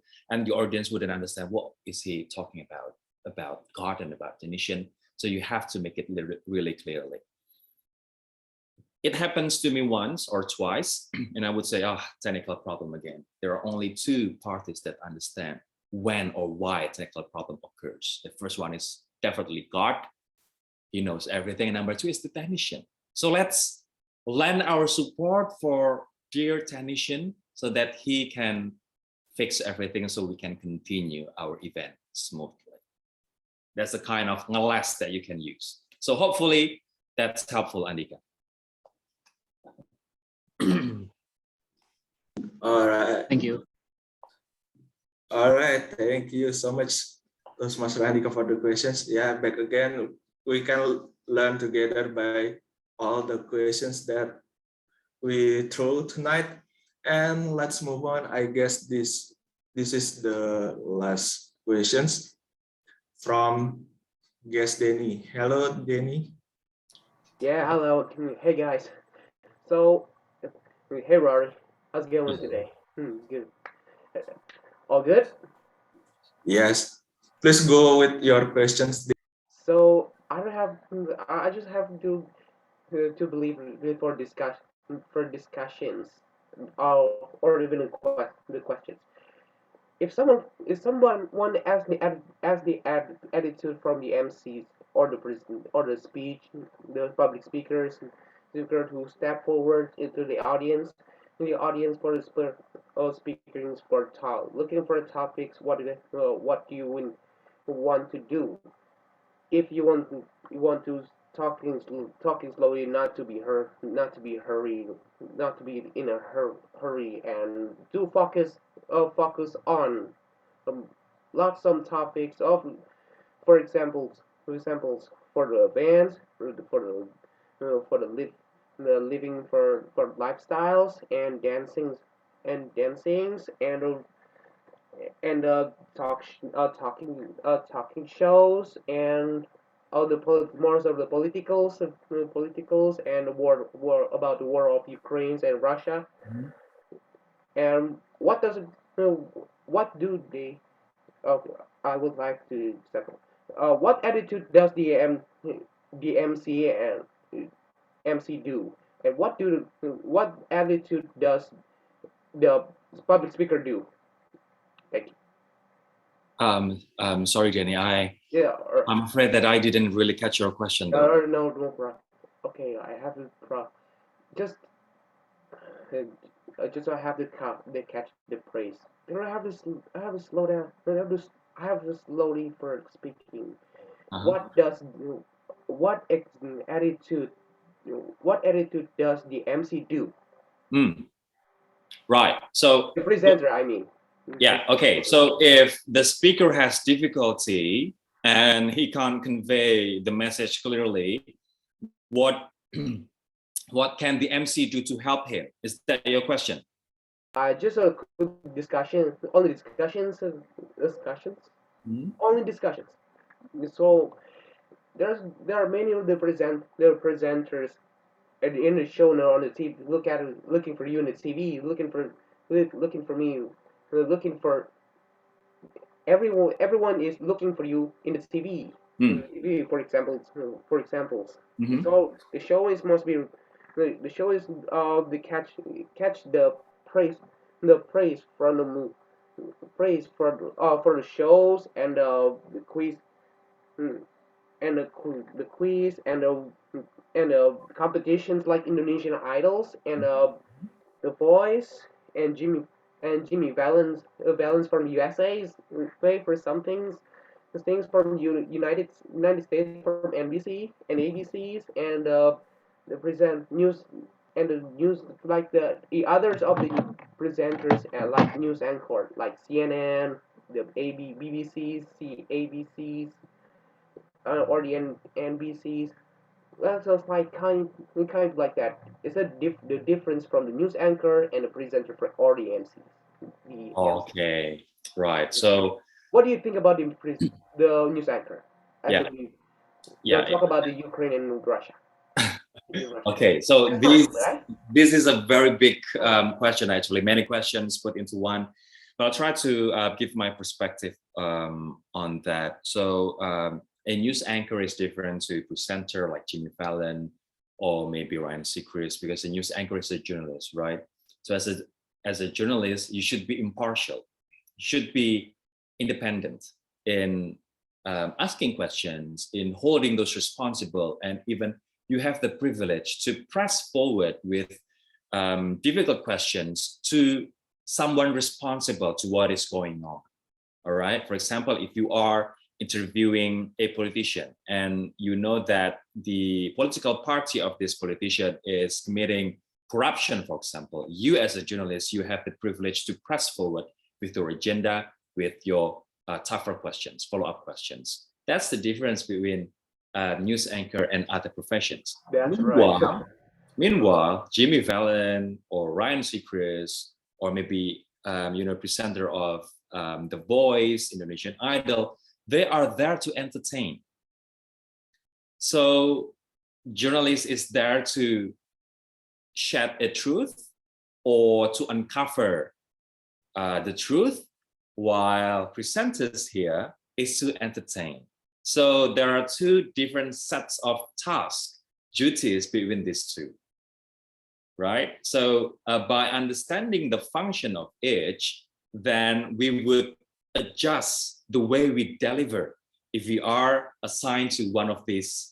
the audience wouldn't understand what is he talking about God and about technician. So you have to make it really clearly. It happens to me once or twice, and I would say, technical problem again. There are only two parties that understand when or why a technical problem occurs. The first one is definitely God. He knows everything. And number two is the technician. So let's lend our support for dear technician so that he can fix everything so we can continue our event smoothly. That's the kind of ngeles that you can use. So hopefully that's helpful, Andika. All right. Thank you. All right. Thank you so much, Toastmaster Andika, for the questions. Yeah, back again. We can learn together by all the questions that we threw tonight. And let's move on. I guess this is the last questions from guest Denny. Hello, Denny. Yeah, hello. Hey, guys. So, hey, Rory. How's it going today? Good. All good? Yes. Please go with your questions. So, I just have to believe for discussions, or even the questions. If someone asks the attitude from the MCs or the president or the public speakers who step forward into the audience for speaking for talk, looking for topics. What do you want to do? If you want to talking slowly, not to be hurried, not to be in a hurry, and do focus on lots some topics of, for examples for the bands, for the living for lifestyles and dancings and talking shows and all the more of the politicals and war about the war of Ukraine and Russia. And what does it what do they okay, I would like to settle. What attitude does the MC do, and what attitude does the public speaker do? Thank you. Sorry, Jenny. Yeah. I'm afraid that I didn't really catch your question though. No, bro. Okay, I have to just just so I have to catch the praise. You know, I have to slow down. I have to slowly for speaking. What does what attitude what attitude does the MC do? Right. So the presenter, I mean. Yeah. Okay. So if the speaker has difficulty and he can't convey the message clearly, what what can the MC do to help him? Is that your question? Just a quick discussion. Only discussions. Only discussions. So there are many of the presenters in the show now on the TV. Looking for you in the TV. Looking for me. Looking for everyone. Everyone is looking for you in the TV. For examples. So the show is must be the show is the catch the praise from praise for the shows and the quiz and the quiz and competitions like Indonesian Idols and The Voice and Jimmy Valens from USA play for some things from United States from NBC and ABCs and the present and the news, like the others of the presenters, like news anchor, like CNN, the BBCs, ABCs, or the NBCs. Well, so it's like kind of like that. It's the difference from the news anchor and the presenter for or the MCs. The MC. Okay, right. So What do you think about the news anchor? yeah, Actually, yeah, don't talk about the Ukraine and Russia. okay, so That's fine, right? this is a very big question, actually. Many questions put into one, but I'll try to give my perspective on that. So a news anchor is different to presenter like Jimmy Fallon or maybe Ryan Seacrest, because a news anchor is a journalist, right? So as a journalist, you should be impartial, you should be independent in asking questions, in holding those responsible, and even you have the privilege to press forward with difficult questions to someone responsible to what is going on. All right. For example, if you are interviewing a politician and you know that the political party of this politician is committing corruption, for example, you as a journalist, you have the privilege to press forward with your agenda, with your tougher questions, follow-up questions. That's the difference between news anchor and other professions. That's Meanwhile, right. meanwhile, Jimmy Fallon or Ryan Seacrest, or maybe presenter of The Voice, Indonesian Idol, they are there to entertain. So journalist is there to shed a truth or to uncover the truth, while presenters here is to entertain. So there are two different sets of tasks, duties between these two, right? So by understanding the function of each, then we would adjust the way we deliver if we are assigned to one of these,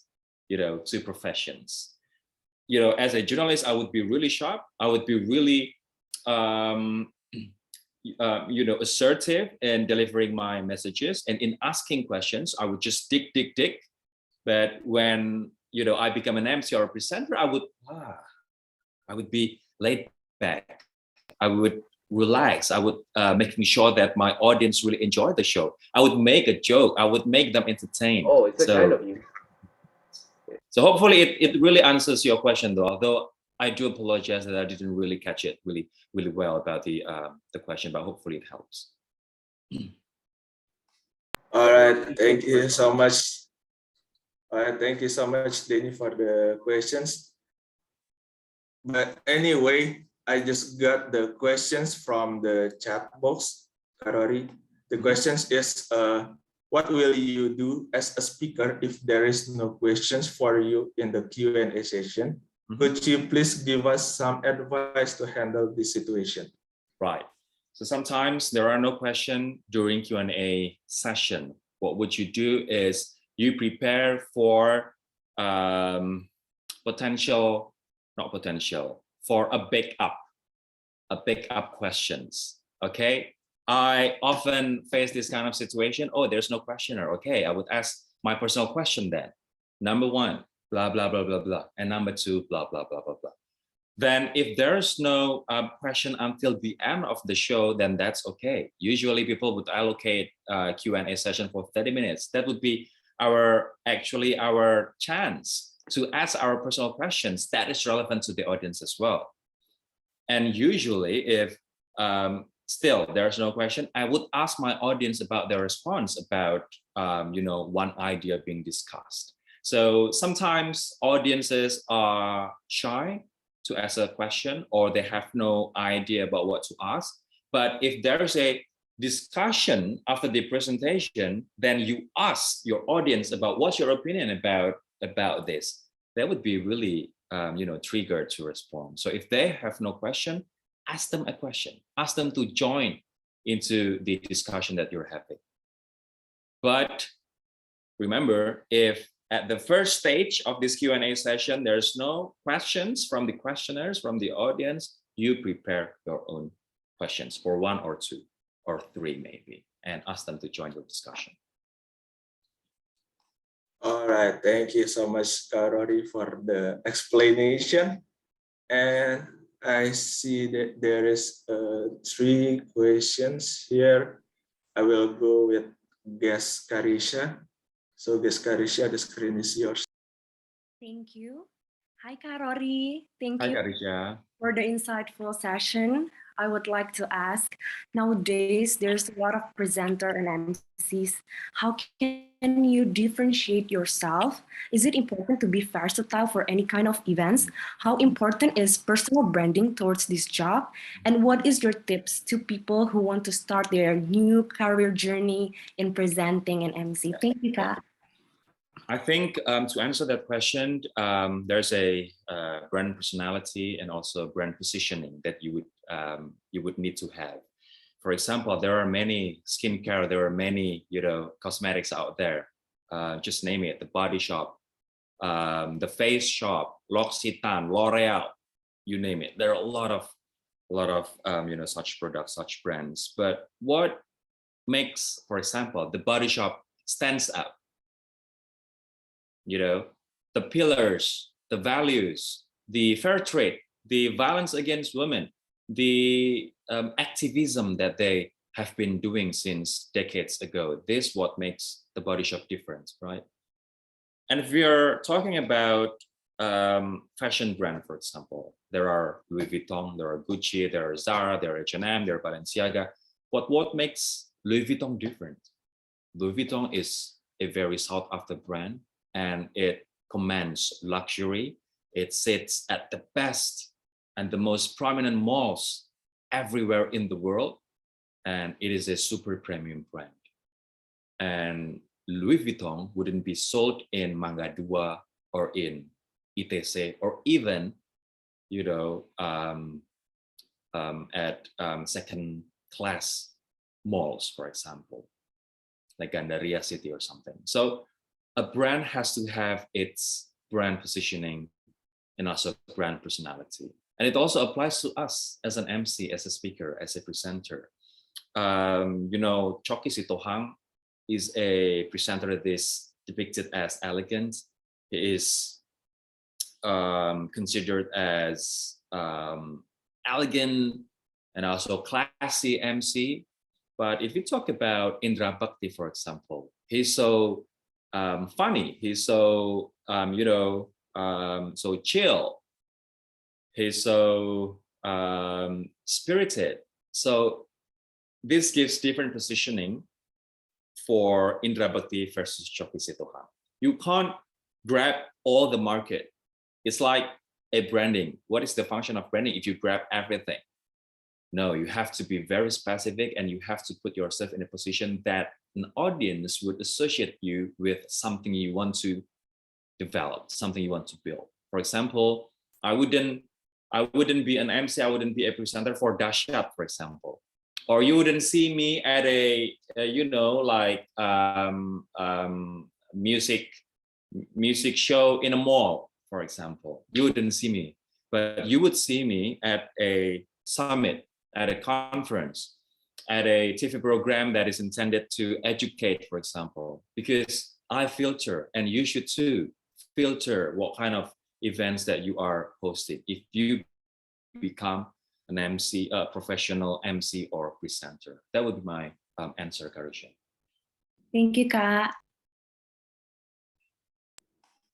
two professions. As a journalist, I would be really sharp. I would be really, assertive in delivering my messages, and in asking questions, I would just dig. But when I become an MC or a presenter, I would be laid back. I would relax. I would making sure that my audience really enjoy the show. I would make a joke. I would make them entertained. Oh, it's a kind of you. So hopefully it really answers your question, though. Although I do apologize that I didn't really catch it really well about the question, but hopefully it helps. All right, thank you so much. All right, thank you so much, Denny, for the questions. But anyway, I just got the questions from the chat box, Rory. The questions is, what will you do as a speaker if there is no questions for you in the Q&A session? Could you please give us some advice to handle this situation? Right. So sometimes there are no questions during Q&A session. What would you do is you prepare for for a backup questions. Okay. I often face this kind of situation. Oh, there's no questioner. Okay, I would ask my personal question then. Number one, blah, blah, blah, blah, blah. And number two, blah, blah, blah, blah, blah. Then if there's no question until the end of the show, then that's okay. Usually people would allocate Q&A session for 30 minutes. That would be our chance to ask our personal questions that is relevant to the audience as well. And usually if still there's no question, I would ask my audience about their response about one idea being discussed. So sometimes audiences are shy to ask a question, or they have no idea about what to ask. But if there's a discussion after the presentation, then you ask your audience about what's your opinion about this. That would be really triggered to respond. So if they have no question, ask them a question. Ask them to join into the discussion that you're having. But remember, if at the first stage of this Q&A session, there's no questions from the questioners, from the audience, you prepare your own questions for one or two or three maybe, and ask them to join your discussion. All right, thank you so much, Rory, for the explanation. And I see that there is 3 questions here. I will go with guest Karisha. So guest Karisha, the screen is yours. Thank you. Hi, Kak Rory. Thank Hi, you Karisha. for the insightful session. I would like to ask, nowadays there's a lot of presenter and MCs. How can you differentiate yourself? Is it important to be versatile for any kind of events? How important is personal branding towards this job? And what is your tips to people who want to start their new career journey in presenting and MC? Thank you, Kak. I think to answer that question, there's a brand personality and also brand positioning that you would need to have. For example, there are many skincare, there are many cosmetics out there. Just name it: the Body Shop, the Face Shop, L'Occitane, L'Oreal, you name it. There are a lot of such products, such brands. But what makes, for example, the Body Shop stands out? The pillars, the values, the fair trade, the violence against women, the activism that they have been doing since decades ago. This is what makes the Body Shop different, right? And if we are talking about fashion brand, for example, there are Louis Vuitton, there are Gucci, there are Zara, there are H&M, there are Balenciaga. But what makes Louis Vuitton different? Louis Vuitton is a very sought after brand, and it commands luxury. It sits at the best and the most prominent malls everywhere in the world, and it is a super premium brand. And Louis Vuitton wouldn't be sold in Mangga Dua or in ITC or even, at second class malls, for example, like Gandaria City or something. So a brand has to have its brand positioning and also brand personality. And it also applies to us as an MC, as a speaker, as a presenter. Choki Sitohang is a presenter that is depicted as elegant. He is considered as elegant and also classy MC. But if you talk about Indra Bhakti, for example, he's so funny. He's so so chill. He's so spirited. So this gives different positioning for Indra Bhakti versus Choki Sitohang. You can't grab all the market. It's like a branding. What is the function of branding if you grab everything? No, you have to be very specific, and you have to put yourself in a position that an audience would associate you with something you want to develop, something you want to build. For example, I wouldn't be an MC, I wouldn't be a presenter for Dashat, for example. Or you wouldn't see me at a music show in a mall, for example. You wouldn't see me, but you would see me at a summit, at a conference, at a TV program that is intended to educate, for example, because I filter, and you should too, filter what kind of events that you are hosting if you become an MC, a professional MC or presenter. That would be my answer, Karisha. Thank you, Kak.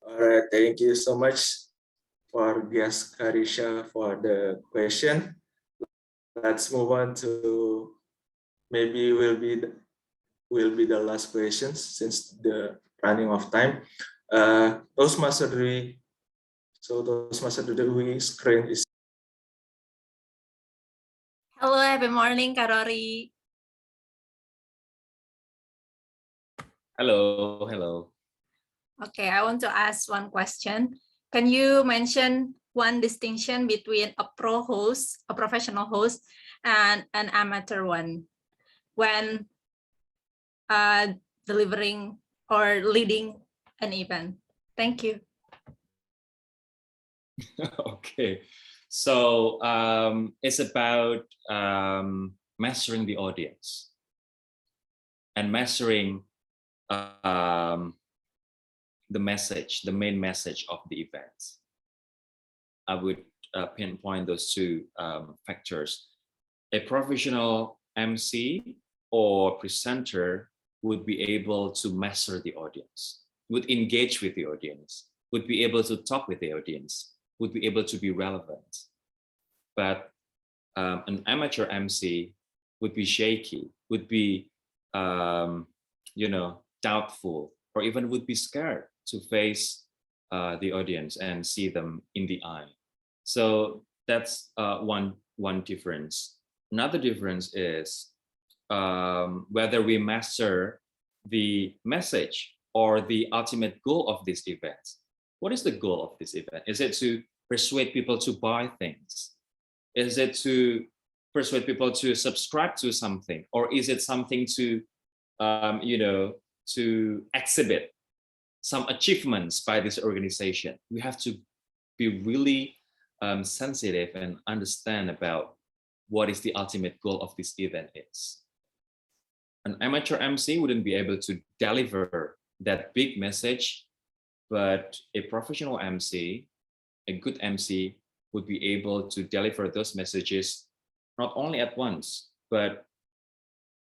All right, thank you so much for guest Karisha for the question. Let's move on to maybe will be the last questions since the running of time. Toastmaster Dwi. So Toastmaster Dwi screen is. Hello, happy morning, Kak Rory. Hello, hello. Okay, I want to ask one question. Can you mention one distinction between a pro host, a professional host, and an amateur one when delivering or leading an event? Thank you. Okay, so it's about mastering the audience and mastering the message, the main message of the event. I would pinpoint those two factors. A professional MC or presenter would be able to master the audience, would engage with the audience, would be able to talk with the audience, would be able to be relevant. But an amateur MC would be shaky, would be, doubtful, or even would be scared to face the audience and see them in the eye. So that's one difference. Another difference is whether we master the message or the ultimate goal of this event. What is the goal of this event? Is it to persuade people to buy things? Is it to persuade people to subscribe to something? Or is it something to, to exhibit some achievements by this organization? We have to be really sensitive and understand about what is the ultimate goal of this event is. An amateur MC wouldn't be able to deliver that big message, but a professional MC, a good MC, would be able to deliver those messages not only at once, but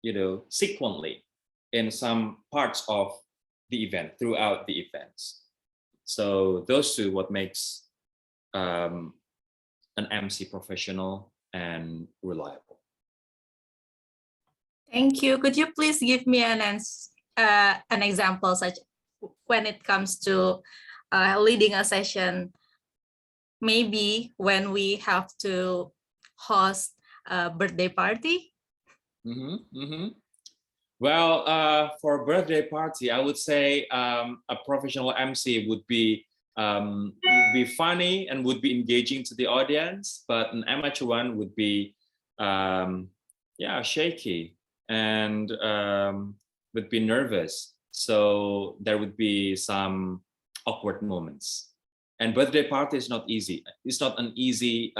sequentially in some parts of the event, throughout the events. So those two, what makes an MC professional and reliable. Thank you. Could you please give me an example, such when it comes to leading a session, maybe when we have to host a birthday party? Well, for a birthday party, I would say a professional MC would be funny and would be engaging to the audience, but an amateur one would be shaky and would be nervous. So there would be some awkward moments. And birthday party is not easy. It's not an easy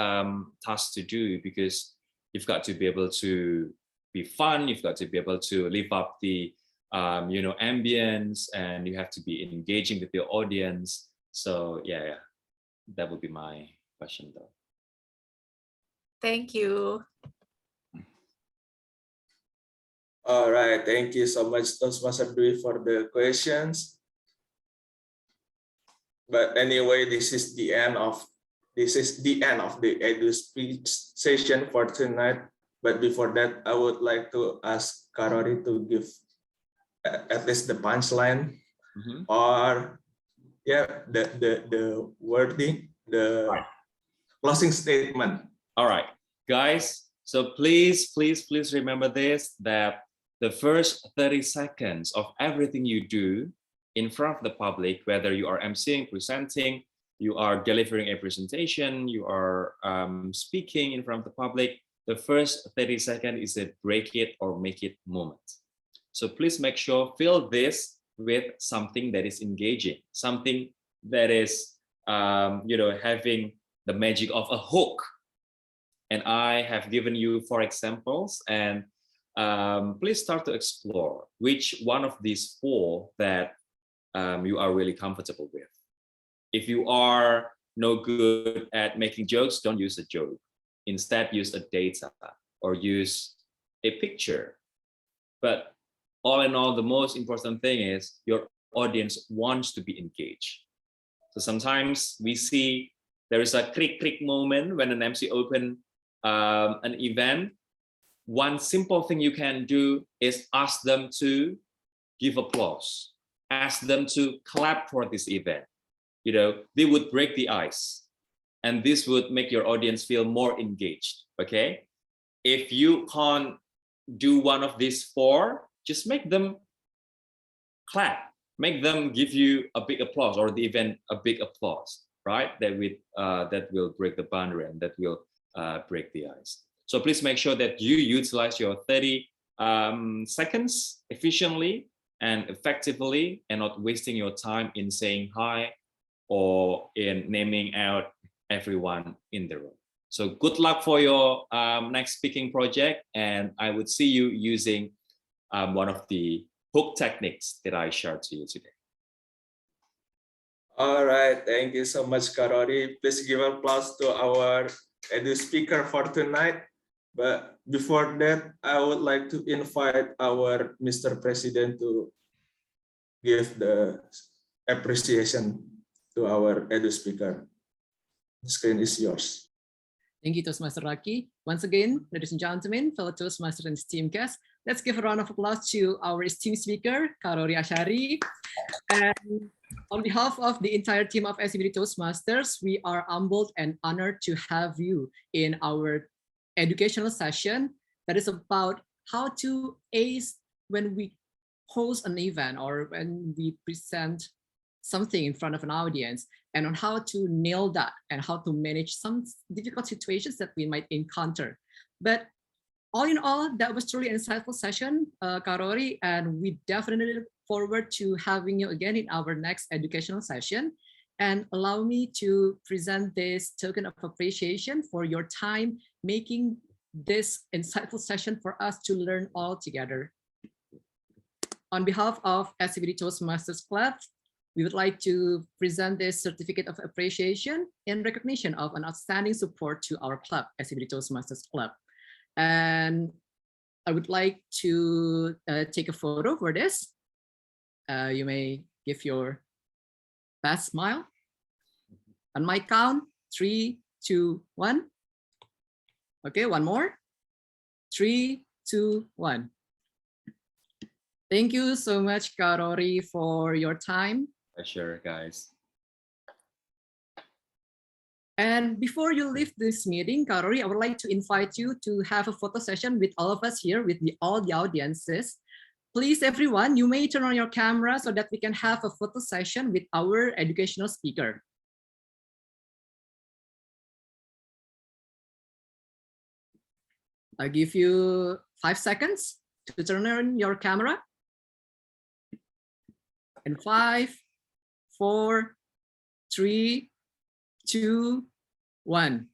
task to do, because you've got to be able to be fun. You've got to be able to live up the ambience, and you have to be engaging with your audience. So yeah, that would be my question though. Thank you. All right, thank you so much, Toastmaster Dwi, for the questions. But anyway, this is the end of the Edu speech session for tonight. But before that, I would like to ask Rory to give at least the punchline, or the wording, the closing statement. All right, guys. So please remember this, that the first 30 seconds of everything you do in front of the public, whether you are emceeing, presenting, you are delivering a presentation, you are speaking in front of the public, the first 30 seconds is a break it or make it moment. So please make sure, fill this with something that is engaging, something that is, having the magic of a hook. And I have given you 4 examples, and please start to explore which one of these 4 that you are really comfortable with. If you are no good at making jokes, don't use a joke. Instead, use a data or use a picture. But all in all, the most important thing is your audience wants to be engaged. So sometimes we see there is a click moment when an MC open an event. One simple thing you can do is ask them to give applause, ask them to clap for this event. They would break the ice, and this would make your audience feel more engaged. Okay, if you can't do one of these 4, just make them clap, make them give you a big applause, or the event a big applause, right? That will break the boundary, and that will break the ice. So please make sure that you utilize your 30 seconds efficiently and effectively, and not wasting your time in saying hi or in naming out everyone in the room. So good luck for your next speaking project, and I would see you using one of the hook techniques that I shared to you today. All right, thank you so much, Rory. Please give applause to our edu speaker for tonight. But before that, I would like to invite our Mr. President to give the appreciation to our edu speaker. The screen is yours. Thank you, Toastmaster Raki. Once again, ladies and gentlemen, fellow Toastmasters and esteemed guests, let's give a round of applause to our esteemed speaker, Rory Asyari. And on behalf of the entire team of SCBD Toastmasters, we are humbled and honored to have you in our educational session that is about how to ace when we host an event or when we present something in front of an audience, and on how to nail that and how to manage some difficult situations that we might encounter. But all in all, that was truly an insightful session, Rory, and we definitely look forward to having you again in our next educational session. And allow me to present this token of appreciation for your time making this insightful session for us to learn all together. On behalf of SCBD Toastmasters Club, we would like to present this certificate of appreciation in recognition of an outstanding support to our club, SCBD Toastmasters Club. And I would like to take a photo for this. You may give your best smile. On my count, 3, 2, 1. Okay, one more. 3, 2, 1. Thank you so much, Rory, for your time. Pleasure, guys. And before you leave this meeting, Rory, I would like to invite you to have a photo session with all of us here, with all the audiences. Please, everyone, you may turn on your camera so that we can have a photo session with our educational speaker. I'll give you 5 seconds to turn on your camera. And 5, 4, 3, 2, 1.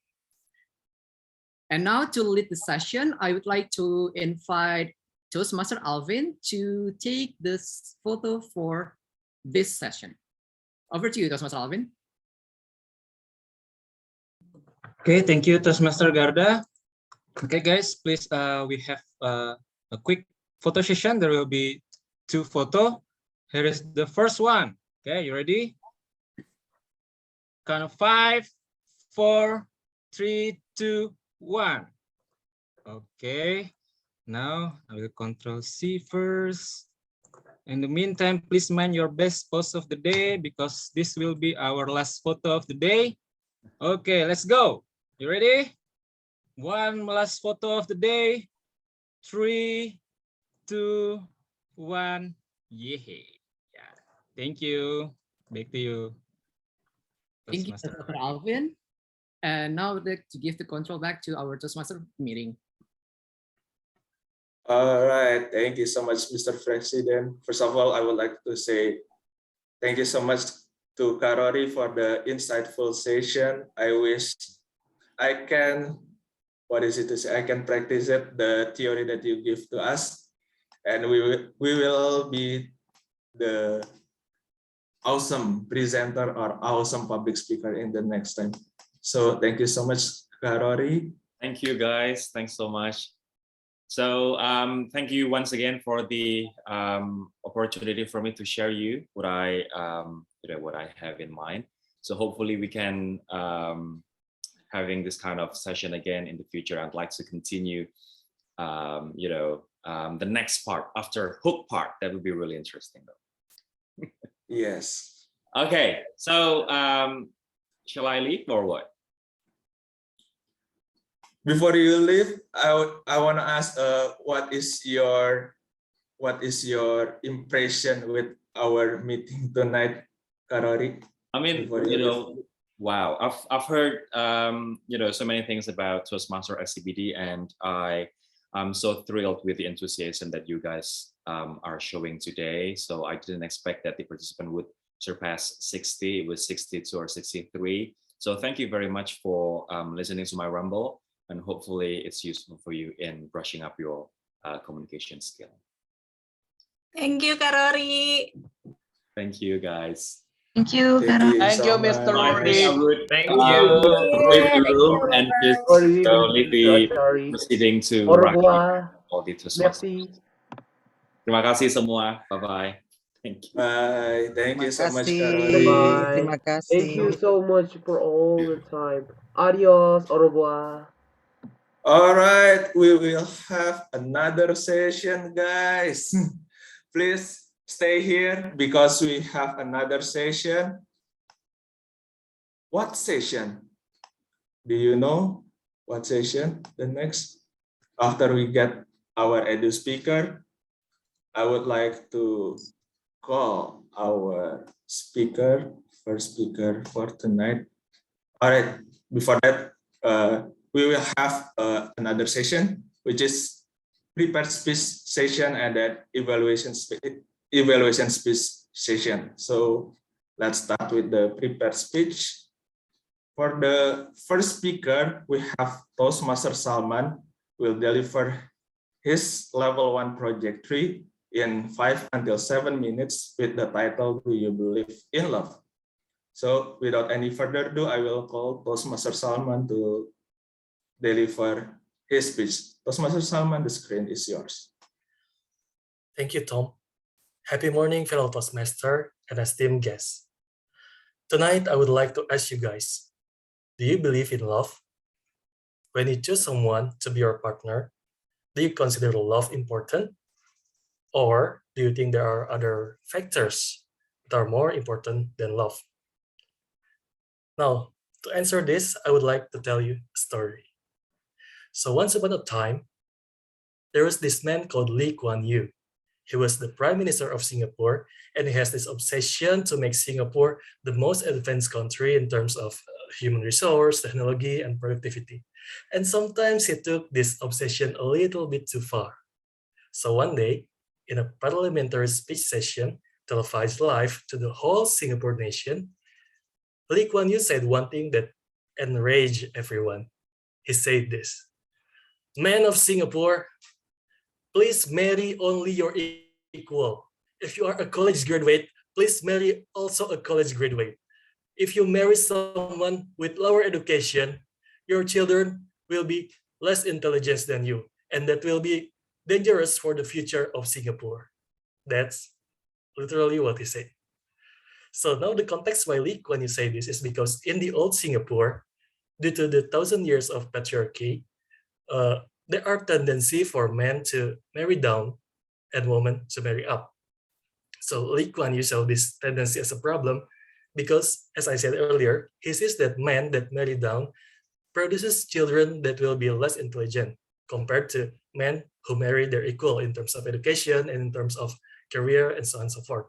And now to lead the session, I would like to invite Toastmaster Alvin to take this photo for this session. Over to you, Toastmaster Alvin. Okay, thank you, Toastmaster Garda. Okay, guys, please, we have a quick photo session. There will be 2 photos. Here is the first one. Okay, you ready? Count of 5, 4, 3, 2, 1. Okay, now I will Control C first. In the meantime, please mind your best pose of the day because this will be our last photo of the day. Okay, let's go. You ready? One last photo of the day. 3, 2, 1. Yeah. Thank you. Back to you. Thank you, Toastmaster Alvin. And now I'd like to give the control back to our Toastmaster meeting. All right, thank you so much, Mr. President. First of all, I would like to say thank you so much to Rory for the insightful session. I wish I can, I can practice it, the theory that you give to us, and we will be the awesome presenter or awesome public speaker in the next time. So thank you so much, Rory. Thank you, guys. Thanks so much. So thank you once again for the opportunity for me to share you what I what I have in mind. So hopefully we can having this kind of session again in the future. I'd like to continue the next part after hook part. That would be really interesting though. Yes. Okay, so shall I leave or what? Before you leave, I want to ask, what is your impression with our meeting tonight, Rory? I mean, wow, I've heard so many things about Toastmaster SCBD, and I'm so thrilled with the enthusiasm that you guys are showing today. So I didn't expect that the participant would surpass 60. It was 62 or 63. So thank you very much for listening to my rumble, and hopefully it's useful for you in brushing up your communication skill. Thank you, Rory. Thank you, guys. Thank you, Thank you Thank you, so Mr. I think I Rory. much. would Thank you. leave the room and just Sorry, leave Mr. the Asyari. proceeding to Au Raki revoir. or the Toastmasters. Merci. Terima kasih semua. Bye bye. Thank you. Bye. Thank you so much, Kak Bye Rory. bye. Terima Thank you kasih. so much for all the time. Adios. Au revoir. All right, we will have another session, guys. Please stay here because we have another session. What session? Do you know what session? The next, after we get our edu speaker, I would like to call our first speaker for tonight. All right, before that, we will have another session, which is prepared speech session and then evaluation speech session. So let's start with the prepared speech. For the first speaker, we have Toastmaster Salman will deliver his level 1 project 3 in 5 until 7 minutes with the title, Do You Believe in Love? So without any further ado, I will call Toastmaster Salman to deliver his speech. Toastmaster Salman, the screen is yours. Thank you, Tom. Happy morning, fellow Toastmaster and esteemed guests. Tonight, I would like to ask you guys, do you believe in love? When you choose someone to be your partner, do you consider love important? Or do you think there are other factors that are more important than love? Now, to answer this, I would like to tell you a story. So once upon a time, there was this man called Lee Kuan Yew. He was the Prime Minister of Singapore, and he has this obsession to make Singapore the most advanced country in terms of human resource, technology, and productivity. And sometimes he took this obsession a little bit too far. So one day, in a parliamentary speech session televised live to the whole Singapore nation, Lee Kuan Yew said one thing that enraged everyone. He said this: "Men of Singapore, please marry only your equal. If you are a college graduate, please marry also a college graduate. If you marry someone with lower education, your children will be less intelligent than you, and that will be dangerous for the future of Singapore." That's literally what he said. So now the context why Lee Kuan Yew say this is because in the old Singapore, due to the 1,000 years of patriarchy, there are tendency for men to marry down and women to marry up. So Lee Kuan Yew saw this tendency as a problem because, as I said earlier, he sees that men that marry down produces children that will be less intelligent compared to men who marry their equal in terms of education and in terms of career and so on and so forth.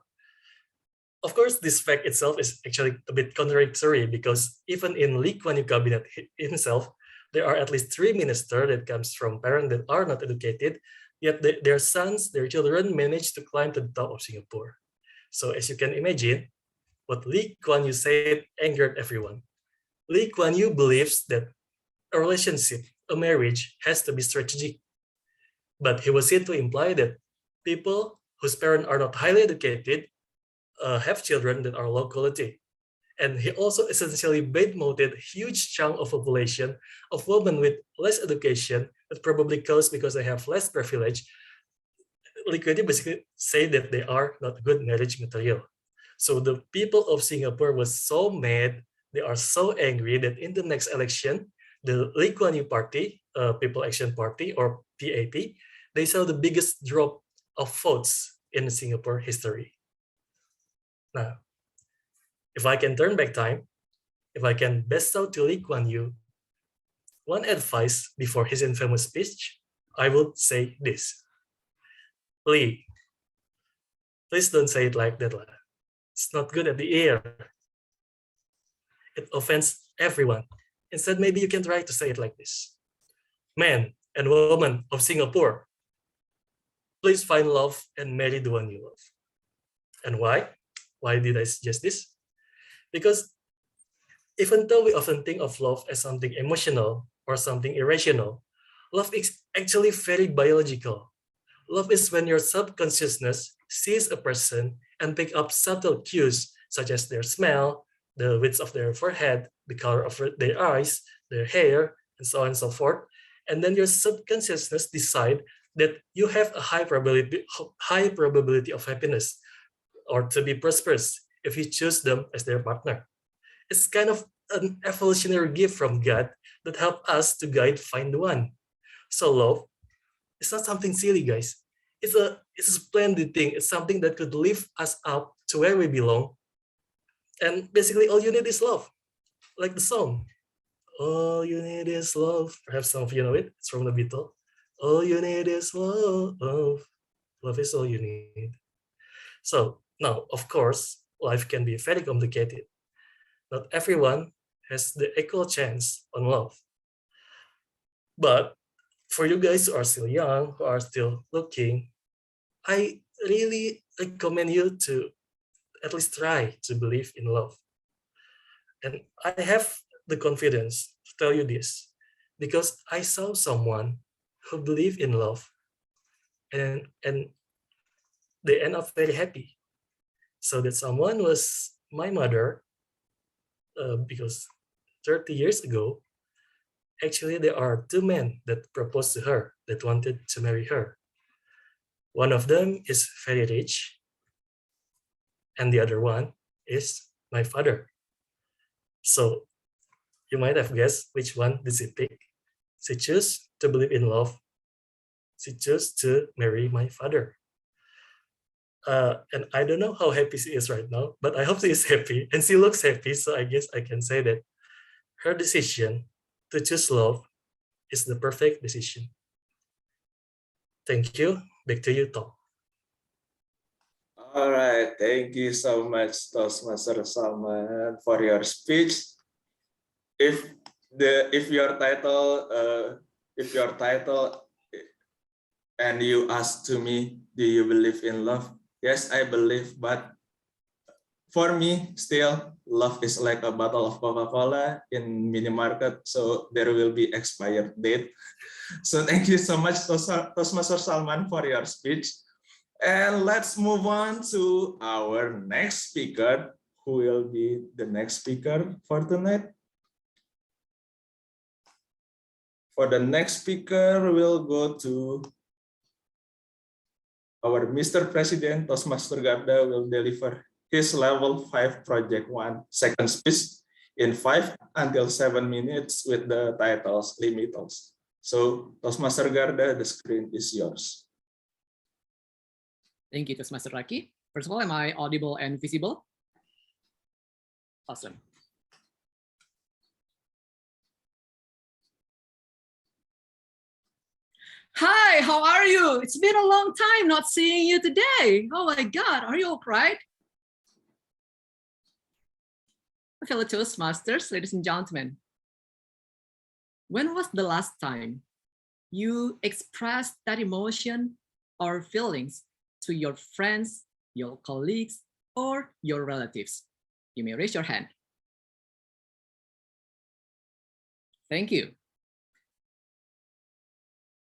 Of course, this fact itself is actually a bit contradictory because even in Lee Kuan Yew cabinet himself, there are at least 3 ministers that comes from parents that are not educated, yet their sons, their children manage to climb to the top of Singapore. So as you can imagine, what Lee Kuan Yew said angered everyone. Lee Kuan Yew believes that a relationship, a marriage, has to be strategic. But he was here to imply that people whose parents are not highly educated have children that are low quality. And he also essentially bait-molded a huge chunk of population of women with less education that probably caused because they have less privilege. Lee Kuan Yew basically say that they are not good marriage material. So the people of Singapore was so mad, they are so angry that in the next election, the Lee Kuan Yew Party, People Action Party or PAP, they saw the biggest drop of votes in Singapore history. Now, if I can turn back time, if I can bestow to Lee Kuan Yew one advice before his infamous speech, I would say this: Lee, please don't say it like that. It's not good at the ear. It offends everyone. Instead, maybe you can try to say it like this: Men and women of Singapore, please find love and marry the one you love. And why? Why did I suggest this? Because even though we often think of love as something emotional or something irrational, love is actually very biological. Love is when your subconsciousness sees a person and pick up subtle cues such as their smell, the width of their forehead, the color of their eyes, their hair, and so on and so forth. And then your subconsciousness decide that you have a high probability of happiness or to be prosperous if you choose them as their partner. It's kind of an evolutionary gift from God that help us to find one. So love, it's not something silly, guys. It's a splendid thing. It's something that could lift us up to where we belong. And basically all you need is love. Like the song. All you need is love. Perhaps some of you know it. It's from the Beatles. All you need is love. Love is all you need. So now, of course, life can be very complicated. Not everyone has the equal chance on love. But for you guys who are still young, who are still looking, I really recommend you to at least try to believe in love. And I have the confidence to tell you this because I saw someone who believed in love and they end up very happy. So that someone was my mother because 30 years ago, actually there are two men that proposed to her that wanted to marry her. One of them is very rich and the other one is my father. So you might have guessed which one did she pick. She chose to believe in love. She chose to marry my father. And I don't know how happy she is right now, but I hope she is happy and she looks happy. So I guess I can say that her decision to choose love is the perfect decision. Thank you. Back to you, Tom. All right, thank you so much, Toastmaster Salman, for your speech. If your title and you ask to me, do you believe in love? Yes, I believe, but for me, still, love is like a bottle of Coca-Cola in mini market, so there will be expired date. So thank you so much, Toastmaster Salman, for your speech. And let's move on to our next speaker. Who will be the next speaker for tonight? For the next speaker, we'll go to our Mr. President, Toastmaster Garda, will deliver his level 5 project 1 second speech in 5 until 7 minutes with the titles Limitless. So Toastmaster Garda, the screen is yours. Thank you, Toastmaster Raki. First of all, am I audible and visible? Awesome. Hi, how are you? It's been a long time not seeing you today. Oh my God, are you all right? Fellow Toastmasters, ladies and gentlemen, when was the last time you expressed that emotion or feelings to your friends, your colleagues, or your relatives? You may raise your hand. Thank you.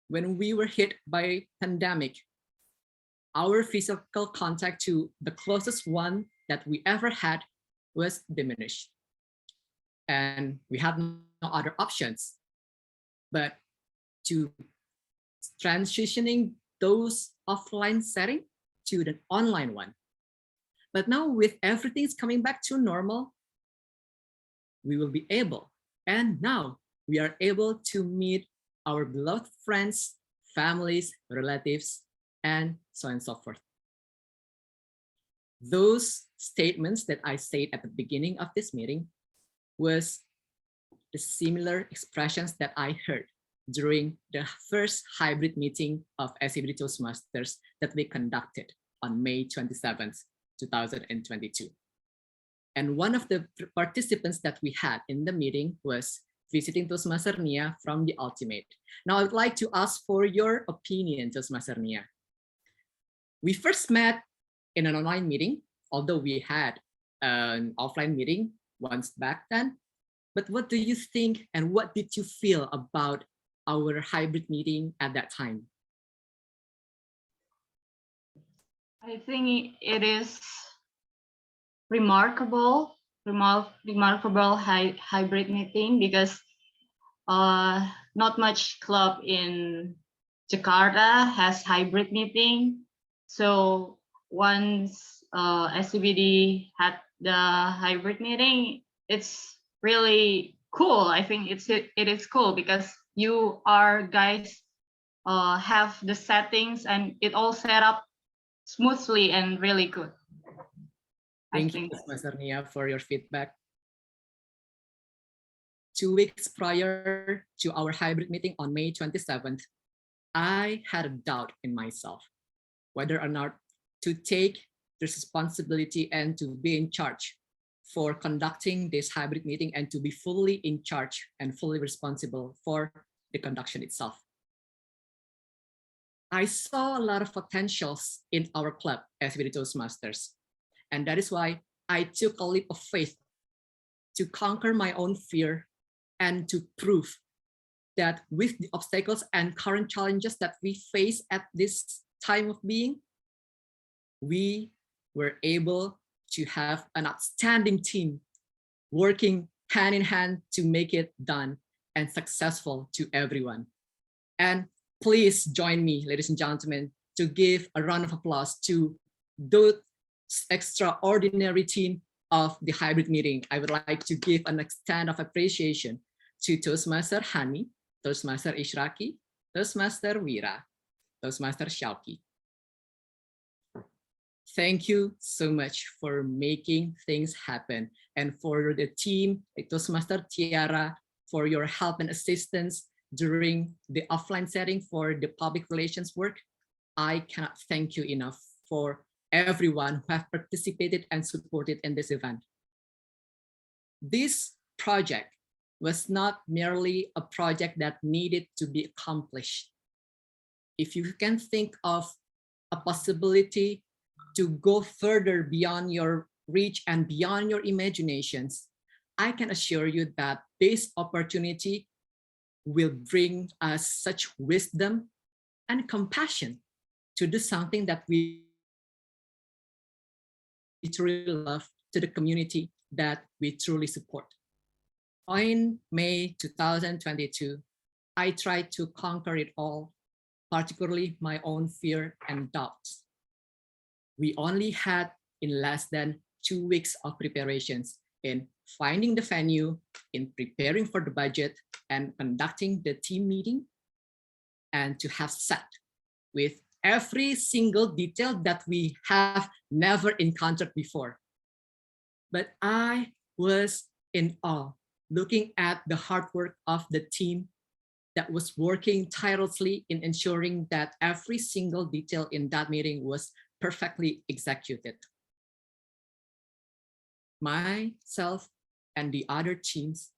When we were hit by pandemic, our physical contact to the closest one that we ever had was diminished. And we had no other options but to transitioning those offline setting to the online one. But now with everything's coming back to normal, we will be able, and now we are able to meet our beloved friends, families, relatives, and so on and so forth. Those statements that I said at the beginning of this meeting was the similar expressions that I heard during the first hybrid meeting of SCBD Toastmasters that we conducted on May 27th, 2022. And one of the participants that we had in the meeting was visiting Toastmaster Nia from the Ultimate. Now I would like to ask for your opinion, Toastmaster Nia. We first met in an online meeting, although we had an offline meeting once back then. But what do you think and what did you feel about our hybrid meeting at that time? I think it is remarkable hybrid meeting because not much club in Jakarta has hybrid meeting. So once SCBD had the hybrid meeting, it's really cool. I think it is cool because you are guys have the settings and it all set up smoothly and really good. Thank you, Mr. Nia, for your feedback. 2 weeks prior to our hybrid meeting on May 27th, I had a doubt in myself whether or not to take the responsibility and to be in charge for conducting this hybrid meeting and to be fully in charge and fully responsible for the conduction itself. I saw a lot of potentials in our club, SCBD Toastmasters, and that is why I took a leap of faith to conquer my own fear and to prove that with the obstacles and current challenges that we face at this time of being, we were able to have an outstanding team working hand in hand to make it done and successful to everyone. And please join me, ladies and gentlemen, to give a round of applause to those extraordinary team of the hybrid meeting. I would like to give an extent of appreciation to Toastmaster Hani, Toastmaster Ishraki, Toastmaster Wira, Toastmaster Shauki. Thank you so much for making things happen, and for the team, Toastmaster Tiara, for your help and assistance during the offline setting for the public relations work. I cannot thank you enough for everyone who have participated and supported in this event. This project was not merely a project that needed to be accomplished. If you can think of a possibility to go further beyond your reach and beyond your imaginations, I can assure you that this opportunity will bring us such wisdom and compassion to do something that we truly love, to the community that we truly support. In May 2022, I tried to conquer it all, particularly my own fear and doubts. We only had in less than 2 weeks of preparations in finding the venue, in preparing for the budget, and conducting the team meeting, and to have sat with every single detail that we have never encountered before. But I was in awe looking at the hard work of the team that was working tirelessly in ensuring that every single detail in that meeting was perfectly executed. Myself and the other teams,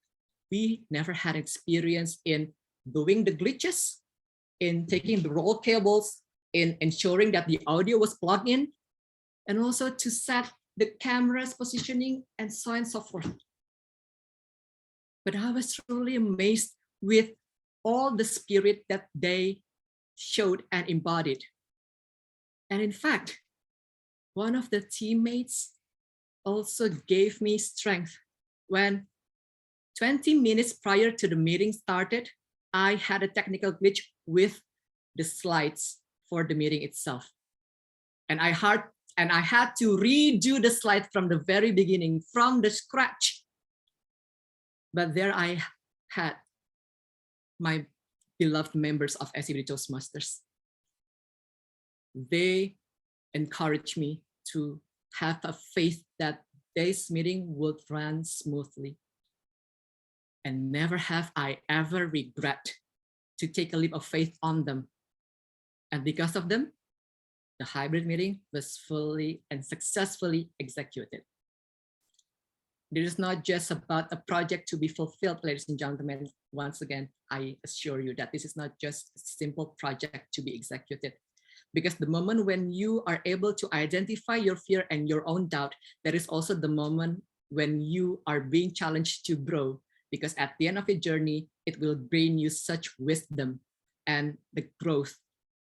we never had experience in doing the glitches, in taking the roll cables, in ensuring that the audio was plugged in, and also to set the camera's positioning and so on and so forth. But I was truly amazed with all the spirit that they showed and embodied. And in fact, one of the teammates also gave me strength when 20 minutes prior to the meeting started, I had a technical glitch with the slides for the meeting itself. And I had to redo the slides from the very beginning, from the scratch. But there I had my beloved members of SCBD Toastmasters. They encouraged me to have a faith that this meeting would run smoothly. And never have I ever regret to take a leap of faith on them. And because of them, the hybrid meeting was fully and successfully executed. This is not just about a project to be fulfilled, ladies and gentlemen. Once again, I assure you that this is not just a simple project to be executed. Because the moment when you are able to identify your fear and your own doubt, that is also the moment when you are being challenged to grow. Because at the end of the journey, it will bring you such wisdom and the growth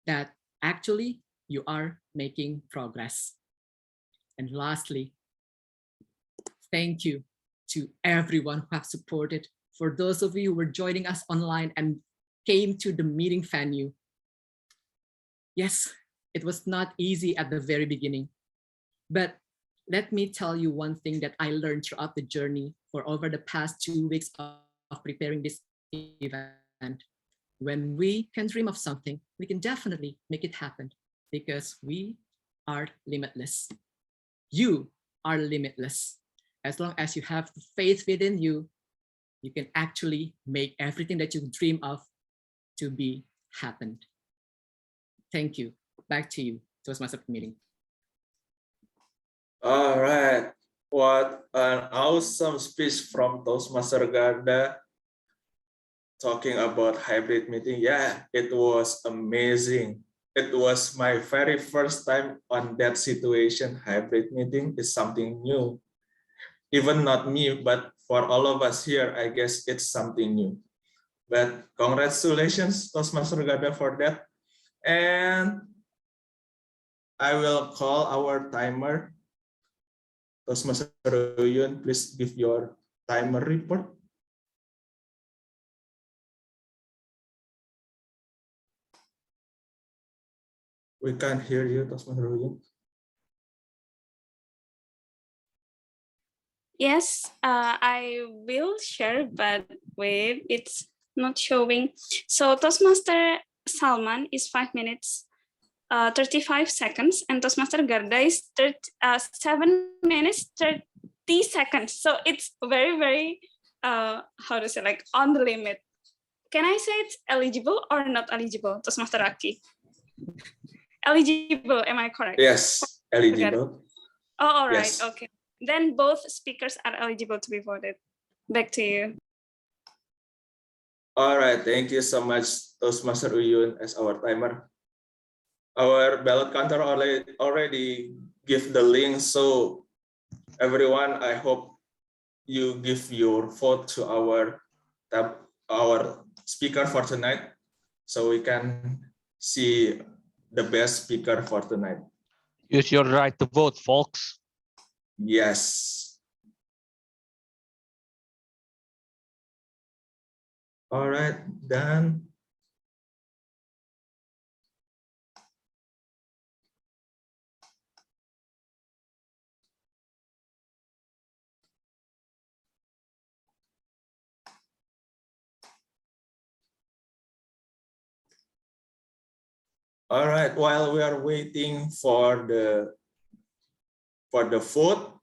that actually you are making progress. And lastly, thank you to everyone who have supported. For those of you who were joining us online and came to the meeting venue. Yes, it was not easy at the very beginning, but let me tell you one thing that I learned throughout the journey for over the past 2 weeks of preparing this event. When we can dream of something, we can definitely make it happen because we are limitless. You are limitless. As long as you have the faith within you, you can actually make everything that you dream of to be happened. Thank you. Back to you, Toastmaster meeting. All right. What an awesome speech from Toastmaster Garda talking about hybrid meeting. Yeah, it was amazing. It was my very first time on that situation. Hybrid meeting is something new. Even not me, but for all of us here, I guess it's something new. But congratulations, Toastmaster Garda, for that. And I will call our timer. Toastmaster Uyun, please give your timer report. We can't hear you, Toastmaster Uyun. Yes, I will share, but wait, it's not showing. So Toastmaster Salman is 5 minutes, 35 seconds, and Toastmaster Garda is 7 minutes, 30 seconds. So it's very, very, how to say, like on the limit. Can I say it's eligible or not eligible, Toastmaster Aki? Eligible, am I correct? Yes, eligible. Oh, all right, Yes. okay. Then both speakers are eligible to be voted. Back to you. All right, thank you so much, Toastmaster Uyun, as our timer. Our ballot counter already give the link, so everyone, I hope you give your vote to our speaker for tonight, so we can see the best speaker for tonight. Use your right to vote, folks. Yes. All right, done. All right, while we are waiting for the vote,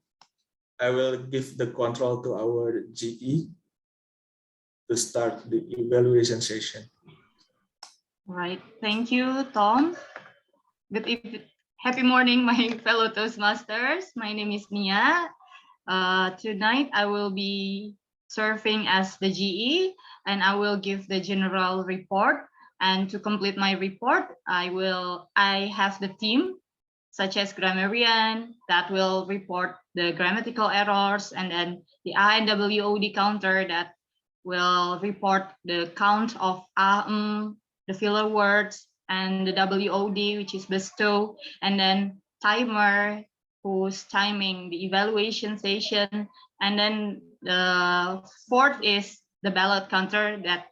I will give the control to our GE to start the evaluation session. All right, thank you, Tom. Happy morning, my fellow Toastmasters. My name is Nia. Tonight, I will be serving as the GE, and I will give the general report. And to complete my report, I have the team, such as grammarian, that will report the grammatical errors, and then the INWOD counter that will report the count of the filler words, and the WOD, which is bestow, and then timer, who's timing the evaluation session, and then the fourth is the ballot counter that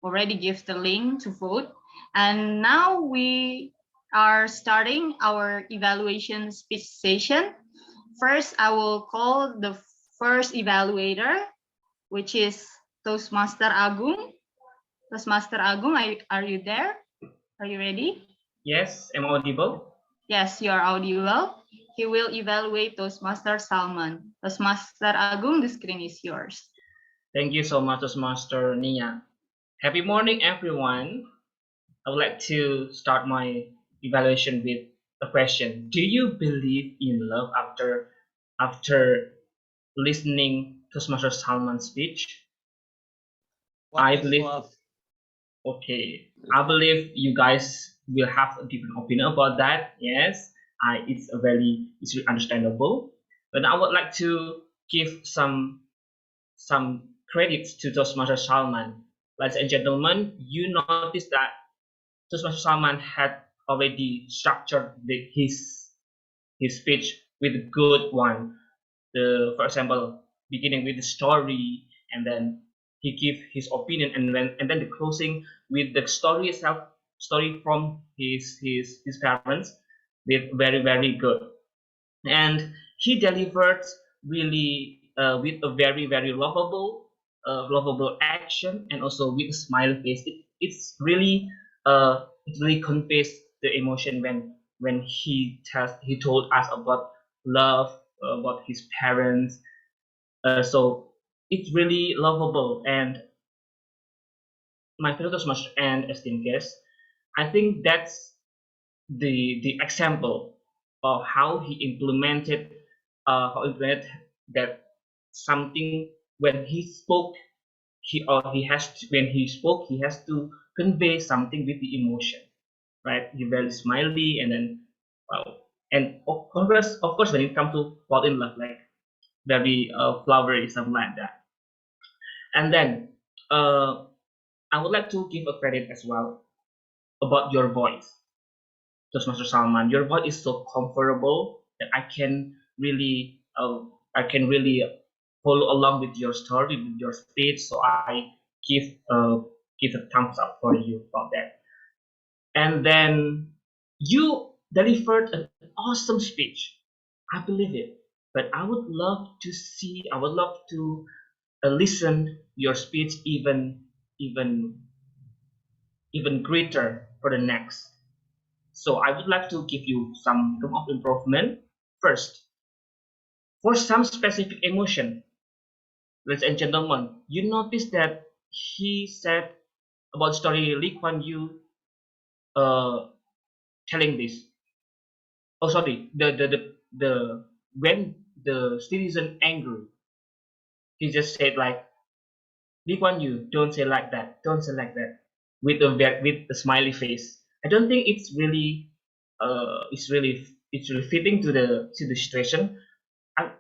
already gives the link to vote. And now we are starting our evaluation speech session. First, I will call the first evaluator, which is Toastmaster Agung. Toastmaster Agung, are you there? Are you ready? Yes, am I audible? Yes, you are audible. He will evaluate Toastmaster Salman. Toastmaster Agung, the screen is yours. Thank you so much, Toastmaster Nia. Happy morning, everyone. I would like to start my evaluation with a question. Do you believe in love after listening to Toastmaster Salman's speech? I believe love. Okay, I believe you guys will have a different opinion about that. Yes, it's really understandable. But I would like to give some credits to Toastmaster Salman. Ladies and gentlemen, you notice that Toastmaster Salman had already structured his speech with a good one. for example, beginning with the story, and then he give his opinion, and then the closing with the story itself, story from his parents, with very good. And he delivered really with a very lovable action, and also with a smile face. It really conveys the emotion when he told us about love, about his parents. So it's really lovable. And my fellow Toastmasters and esteemed guests, I think that's the example of how he implemented that something. When he spoke, when he spoke, he has to convey something with the emotion, right? He very smiley, and then wow. And of course, when it comes to fall in love, like very flowery, something like that. And then I would like to give a credit as well about your voice. Toastmaster Salman, your voice is so comfortable that I can really follow along with your story, with your speech. So I give give a thumbs up for you for that. And then you delivered an awesome speech. I believe it. But I would love to listen your speech even even greater for the next. So I would like to give you some room of improvement. First, for some specific emotion, ladies and gentlemen, you notice that he said about story Lee Kuan Yew telling this. Oh, sorry, the when the citizen angry, he just said like, Lee Kuan Yew, don't say like that, don't say like that, with a smiley face. I don't think it's really fitting to the situation.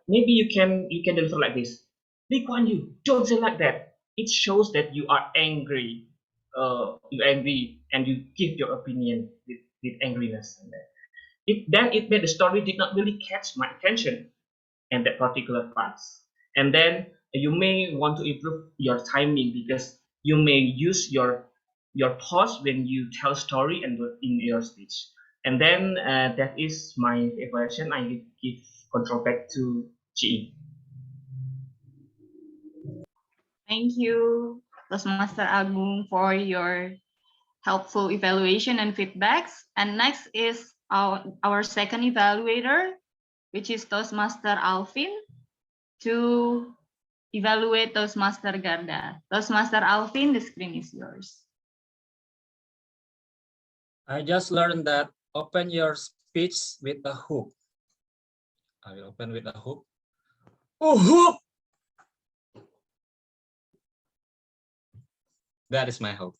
Maybe you can deliver like this. Lee Kuan Yew, don't say like that. It shows that you are angry. You're angry, and you give your opinion with angriness. It made the story did not really catch my attention in that particular parts. And then you may want to improve your timing, because you may use your pause when you tell story and in your speech. And then that is my evaluation. I give control back to GE. Thank you, Toastmaster Agung, for your helpful evaluation and feedbacks. And next is our second evaluator, which is Toastmaster Alvin, to evaluate Toastmaster Garda. Toastmaster Alvin, the screen is yours. I just learned that open your speech with a hook. I will open with a hook. Oh, hook! That is my hope.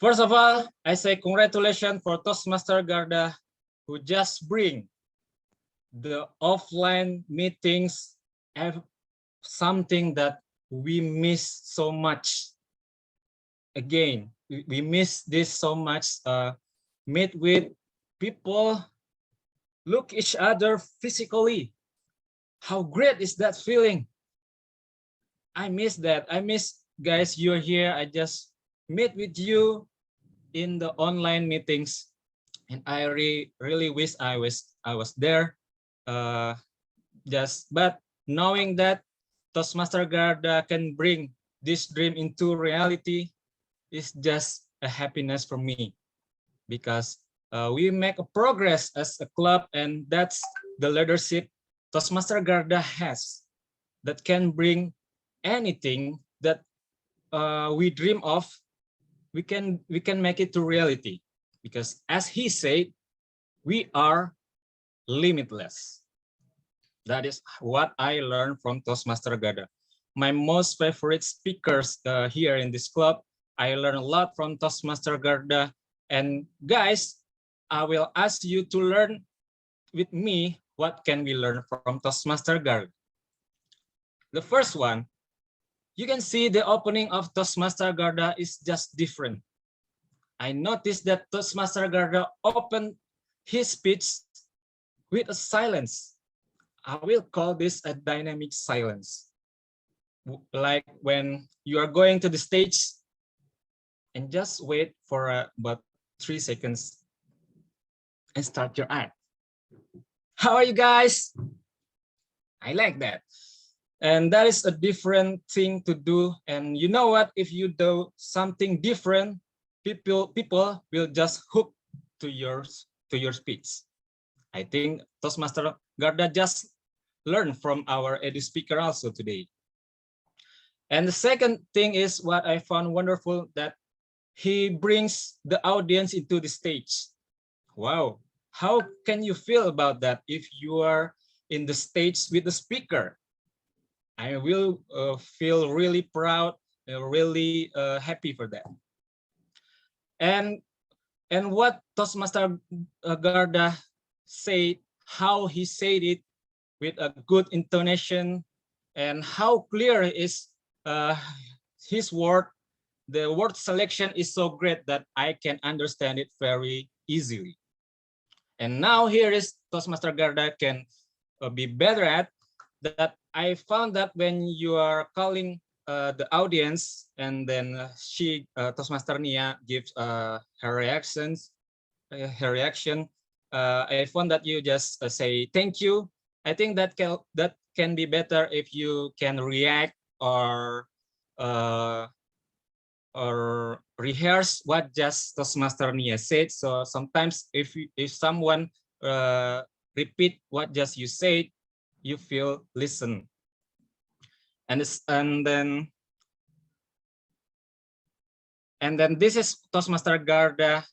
First of all, I say congratulations for Toastmaster Garda, who just bring the offline meetings have something that we miss so much. Again, we miss this so much. Meet with people, look each other physically. How great is that feeling? I miss that. I miss, guys, you're here. I just meet with you in the online meetings, and I really wish I was there. But knowing that Toastmaster Garda can bring this dream into reality is just a happiness for me, because we make a progress as a club, and that's the leadership Toastmaster Garda has that can bring anything that we dream of. We can make it to reality, because as he said, we are limitless. That is what I learned from Toastmaster Garda. My most favorite speakers here in this club, I learned a lot from Toastmaster Garda. And guys, I will ask you to learn with me. What can we learn from Toastmaster Garda? The first one, you can see the opening of Toastmaster Garda is just different. I noticed that Toastmaster Garda opened his speech with a silence. I will call this a dynamic silence. Like when you are going to the stage and just wait for about 3 seconds and start your act. How are you guys? I like that. And that is a different thing to do. And you know what? If you do something different, people will just hook to your speech. I think Toastmaster Garda just learned from our edu speaker also today. And the second thing is what I found wonderful, that he brings the audience into the stage. Wow, how can you feel about that if you are in the stage with the speaker? I will feel really proud, really happy for that. And what Toastmaster Garda said, how he said it with a good intonation, and how clear is his word. The word selection is so great that I can understand it very easily. And now here is Toastmaster Garda can be better at that. I found that when you are calling the audience, and then Toastmaster Nia gives her reactions, her reaction, I found that you just say thank you. I think that can be better if you can react or rehearse what just Toastmaster Nia said. So sometimes if someone repeat what just you said, you feel listen. And then this is Toastmaster Garda,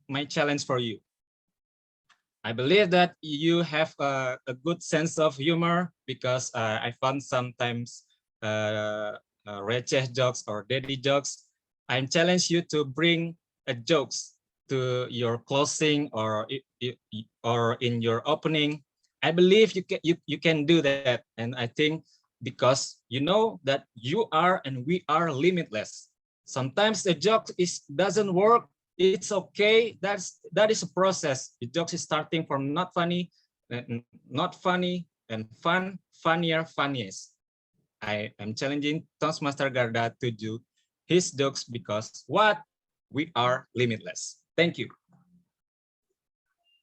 my challenge for you. I believe that you have a good sense of humor, because I found sometimes receh jokes or daddy jokes. I challenge you to bring jokes to your closing or in your opening. I believe you can do that, and I think because you know that you are and we are limitless. Sometimes the joke doesn't work. It's okay. That is a process. The joke is starting from not funny, and fun, funnier, funniest. I am challenging Toastmaster Garda to do his jokes, because what? We are limitless. Thank you.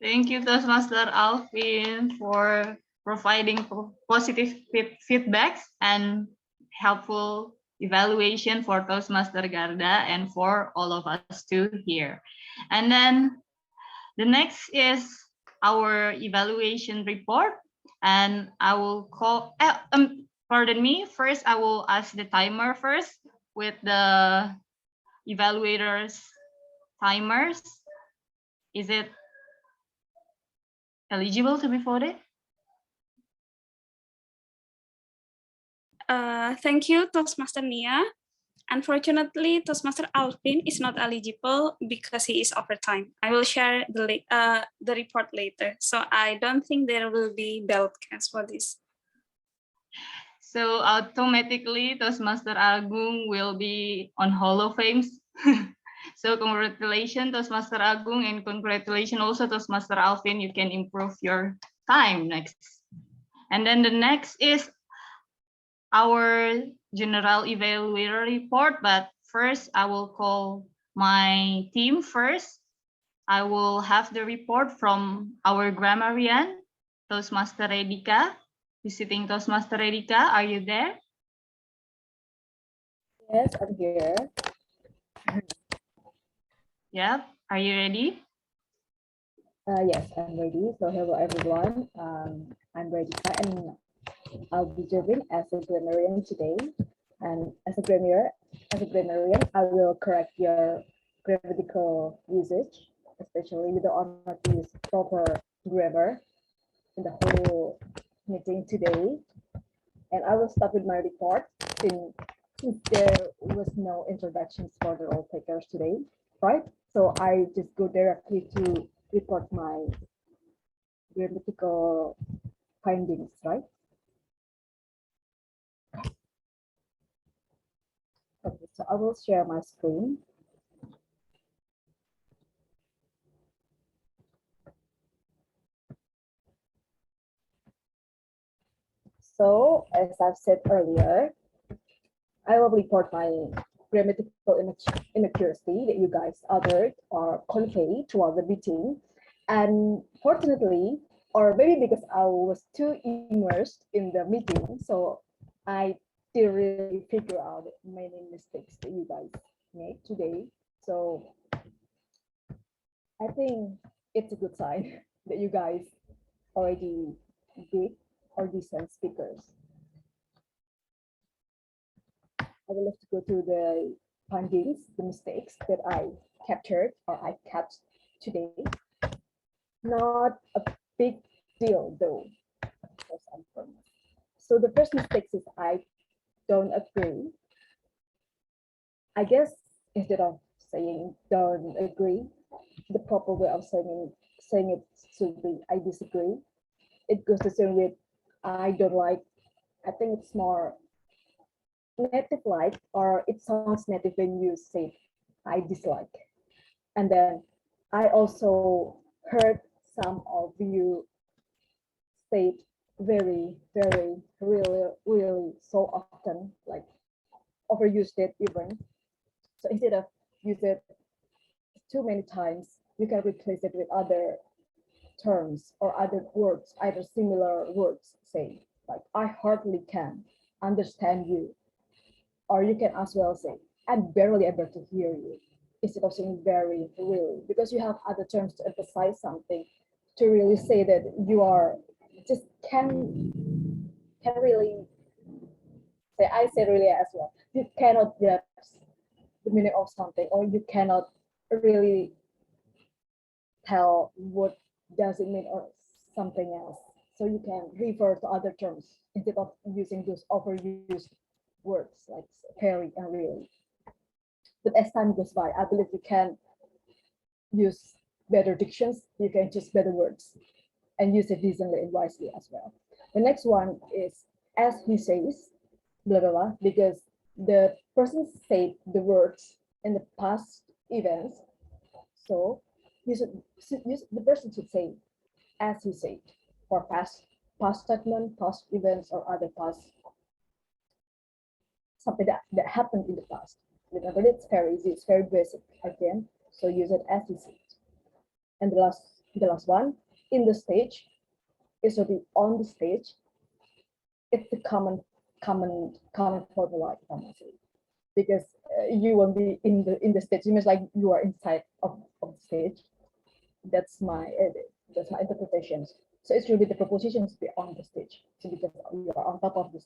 Thank you, Toastmaster Alvin, for providing positive feedbacks and helpful evaluation for Toastmaster Garda and for all of us too here. And then the next is our evaluation report, and I will call, pardon me, first I will ask the timer first with the evaluators timers. Is it eligible to be voted? Thank you, Toastmaster Nia. Unfortunately, Toastmaster Alvin is not eligible because he is overtime. I will share the report later. So I don't think there will be ballot cast for this. So automatically, Toastmaster Agung will be on Hall of Fame. So congratulations, Toastmaster Agung, and congratulations also Toastmaster Alvin. You can improve your time next. And then the next is our general evaluator report. But first, I will call my team first. I will have the report from our grammarian, Toastmaster Redika. Visiting Toastmaster Redika, are you there? Yes, I'm here. Yep. Are you ready? Yes, I'm ready. So hello everyone. I'm Redika, and I'll be serving as a grammarian today. And as a grammarian, I will correct your grammatical usage, especially you don't want to use proper grammar in the whole meeting today. And I will start with my report since there was no introductions for the role takers today, right? So I just go directly to report my grammatical findings, right? Okay, so I will share my screen. So, as I've said earlier, I will report my grammatical inaccuracy that you guys uttered or conveyed throughout the meeting. And fortunately, or maybe because I was too immersed in the meeting, so I didn't really figure out many mistakes that you guys made today. So I think it's a good sign that you guys already did or decent speakers. I will have to go to the findings, the mistakes that I captured or I kept today. Not a big deal though, first and foremost. So the first mistake is I don't agree. I guess instead of saying don't agree, the proper way of saying it should be I disagree. It goes the same with I don't like. I think it's more native like, or it sounds native when you say I dislike. And then I also heard some of you say it very, very, really so often, like overused it even. So instead of use it too many times, you can replace it with other terms or other words, either similar words, say, like I hardly can understand you. Or you can as well say, I'm barely able to hear you, instead of saying very, really, because you have other terms to emphasize something, to really say that you are just can really say, I say really as well. You cannot grasp the meaning of something, or you cannot really tell what does it mean or something else. So you can refer to other terms instead of using those overused words like very and really. But as time goes by, I believe you can use better dictions, you can choose better words and use it decently and wisely as well. The next one is as he says, blah, blah, blah, because the person said the words in the past events. So the person should say as he said for past statement, past events, or other past something that happened in the past. Remember, it's very easy, it's very basic again. So use it as he said. And the last one, in the stage, is to be on the stage. It's the common formula, if I must say, because you won't be in the stage. It means like you are inside of the stage. That's my interpretation. So it should be the proposition to be on the stage. So because you are on top of the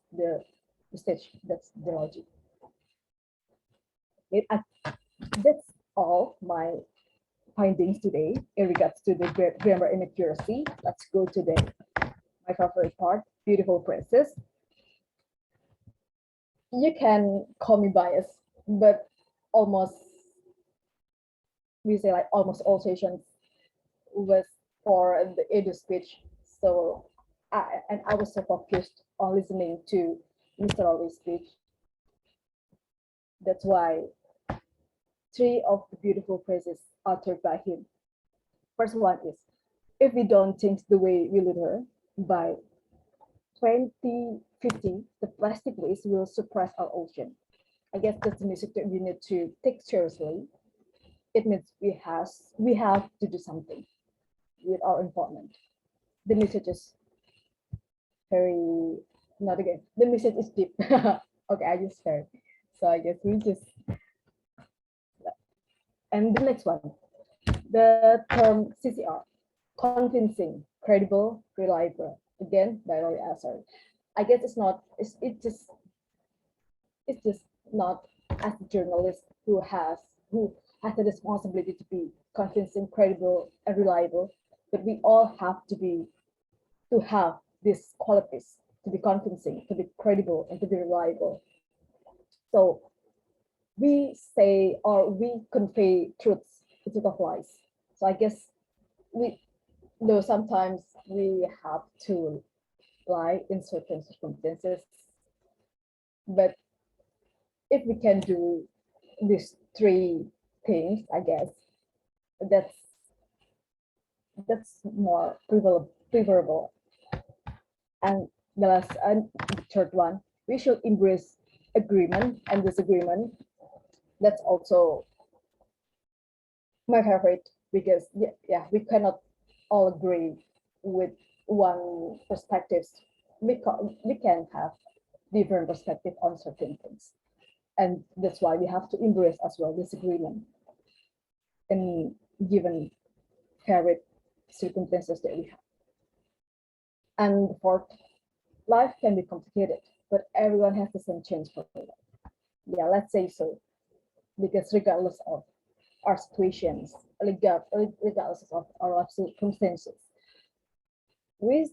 stage, that's the logic. That's all my findings today in regards to the grammar inaccuracy. Let's go to my favorite part, beautiful phrases. You can call me biased, but almost we say like almost all sessions was for the Edu speech. So I was so focused on listening to Mr. Rory's speech. That's why 3 of the beautiful phrases uttered by him. First one is, if we don't think the way we litter, by 2050, the plastic waste will suppress our ocean. I guess that's the message that we need to take seriously. It means we have to do something with our environment. The message is very, not again, the message is deep. Okay, I just heard. So I guess we just, and the next one, the term CCR, convincing, credible, reliable, again by Rory Asyari. I guess it's just not as a journalist who has the responsibility to be convincing, credible, and reliable, but we all have to have these qualities to be convincing, to be credible, and to be reliable. So we say or we convey truths instead of lies. So I guess though sometimes we have to lie in certain circumstances, but if we can do these 3 things, I guess that's more preferable. And the last and third one, we should embrace agreement and disagreement. That's also my favorite because we cannot all agree with one perspectives. We can have different perspective on certain things, and that's why we have to embrace as well disagreement in given favorite circumstances that we have. And fourth, life can be complicated, but everyone has the same chance for life. Yeah, let's say so, because regardless of our situations, regardless of our life circumstances, we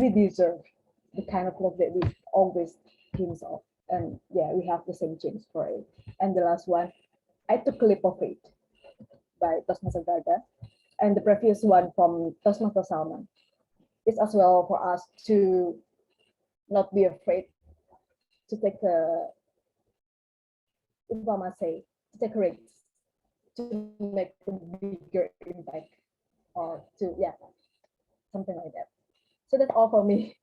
deserve the kind of love that we always dreams of, and yeah, we have the same chance for it. And the last one, I took a leap of faith by Toastmaster Garda, and the previous one from Toastmaster Salman is as well for us to not be afraid to take a, if I must say, to take a risk to make a bigger impact, or to something like that. So that's all for me.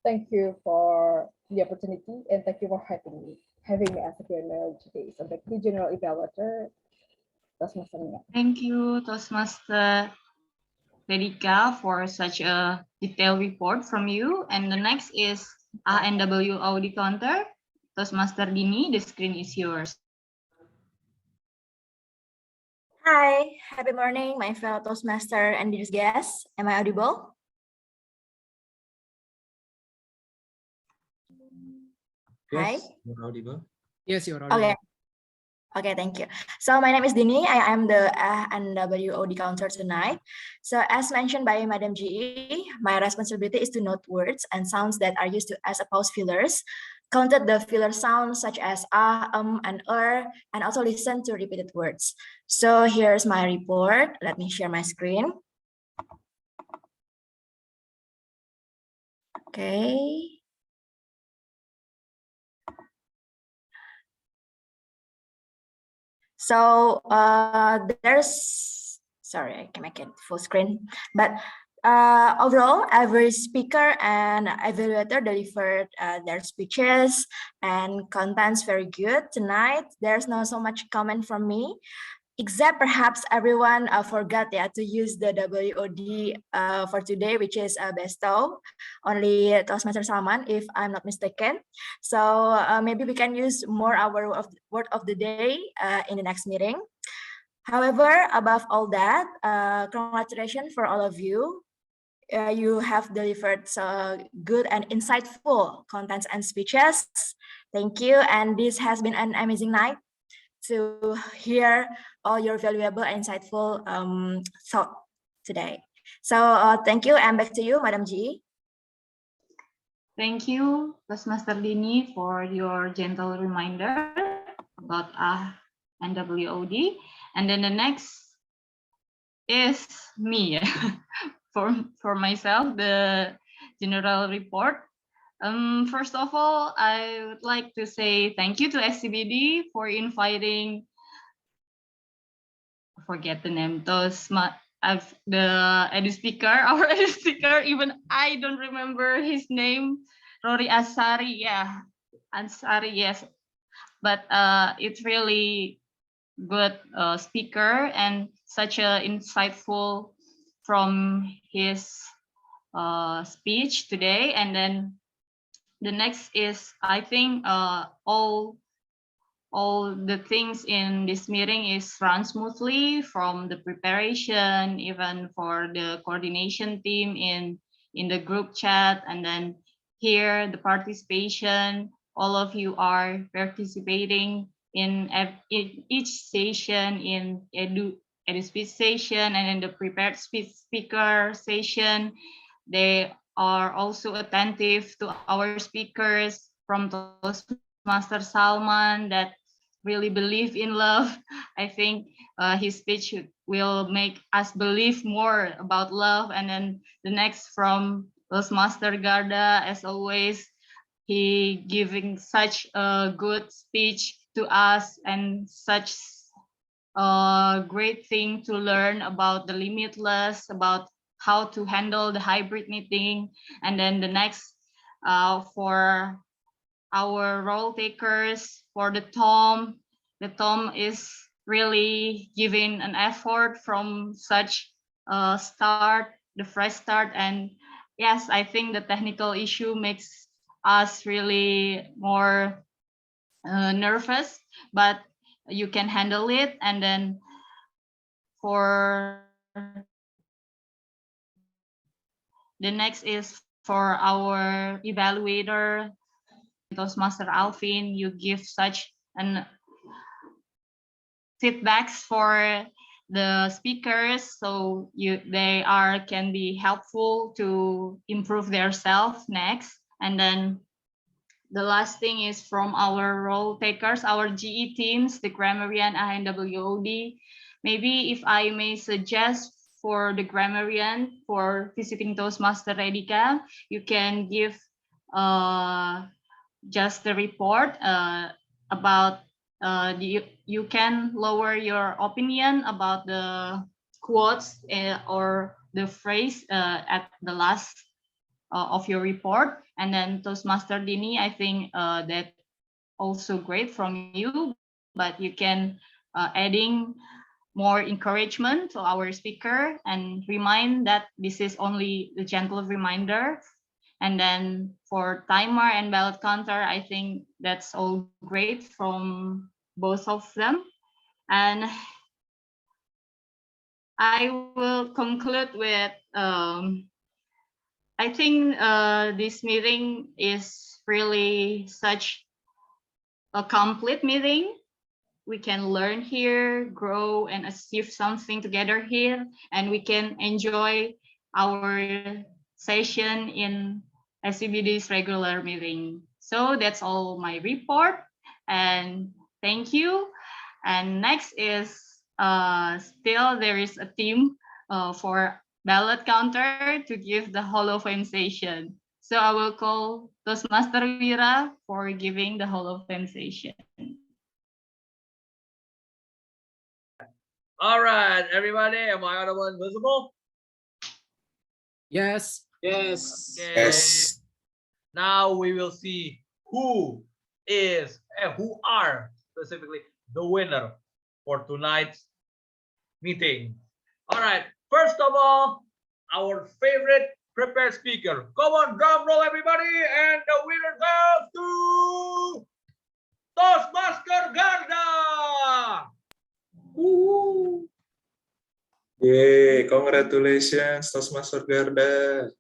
Thank you for the opportunity, and thank you for having me as a grand mayor today. So back to General Evaluator, Toastmaster Nia. Thank you, Toastmaster Vedika, for such a detailed report from you. And the next is ANW Audi Counter. Toastmaster Dini, the screen is yours. Hi, happy morning, my fellow Toastmaster and these guests. Am I audible? Yes, Hi. you're audible. Yes, you're audible. Okay. Okay, thank you. So my name is Dini. I am the NWOD counter tonight. So as mentioned by Madam GE, my responsibility is to note words and sounds that are used as a pause fillers, counted the filler sounds such as and and also listen to repeated words. So here's my report. Let me share my screen. Okay. So sorry, I can make it full screen, but overall, every speaker and evaluator delivered their speeches and contents very good tonight. There's not so much comment from me, except perhaps everyone forgot to use the WOD for today, which is bestow. Only Toastmaster Salman, if I'm not mistaken. So maybe we can use more our word of the day in the next meeting. However, above all that, congratulations for all of you. You have delivered good and insightful contents and speeches. Thank you. And this has been an amazing night to hear all your valuable and insightful thought today. So thank you, and back to you, Madam G. Thank you, Toastmaster Dini, for your gentle reminder about NWOD. And then the next is me. For myself, the general report. First of all, I would like to say thank you to SCBD for inviting, forget the name, the edu speaker, our edu speaker, even I don't remember his name, Rory Asyari, yeah, Asyari, yes. But it's really good speaker and such a insightful from his speech today. And then the next is, I think all the things in this meeting is run smoothly, from the preparation, even for the coordination team in the group chat, and then here the participation. All of you are participating in each session, in edu speech session and in the prepared speaker session. They are also attentive to our speakers, from Toastmaster Salman, that really believe in love. I think his speech will make us believe more about love. And then the next from Toastmaster Garda, as always, he giving such a good speech to us and such a great thing to learn about the Limitless, about how to handle the hybrid meeting. And then the next for our role takers, for the Tom is really giving an effort from such start, the fresh start. And yes, I think the technical issue makes us really more nervous, but you can handle it. And then for the next is for our evaluator, Toastmaster Alvin. You give such an feedbacks for the speakers, so they can be helpful to improve their self next. And then the last thing is from our role takers, our GE teams, the grammarian and WOD. Maybe if I may suggest for the grammarian for visiting Toastmaster Redika, you can give just the report about you can lower your opinion about the quotes or the phrase at the last of your report. And then Toastmaster Dini, I think that also great from you, but you can adding more encouragement to our speaker and remind that this is only the gentle reminder. And then for timer and ballot counter, I think that's all great from both of them. And I will conclude with, I think this meeting is really such a complete meeting. We can learn here, grow, and achieve something together here, and we can enjoy our session in SCBD's regular meeting. So that's all my report, and thank you. And next is still there is a team for ballot counter to give the Hall of Fame session. So I will call Toastmaster Wira for giving the Hall of Fame session. All right, everybody, am I audible and visible? Yes. Yes. Okay. Yes. Now we will see who are specifically the winner for tonight's meeting. All right, first of all, our favorite prepared speaker. Come on, drum roll, everybody, and the winner goes to Toastmaster Garda. Woo! Yay, congratulations, Toastmaster Garda.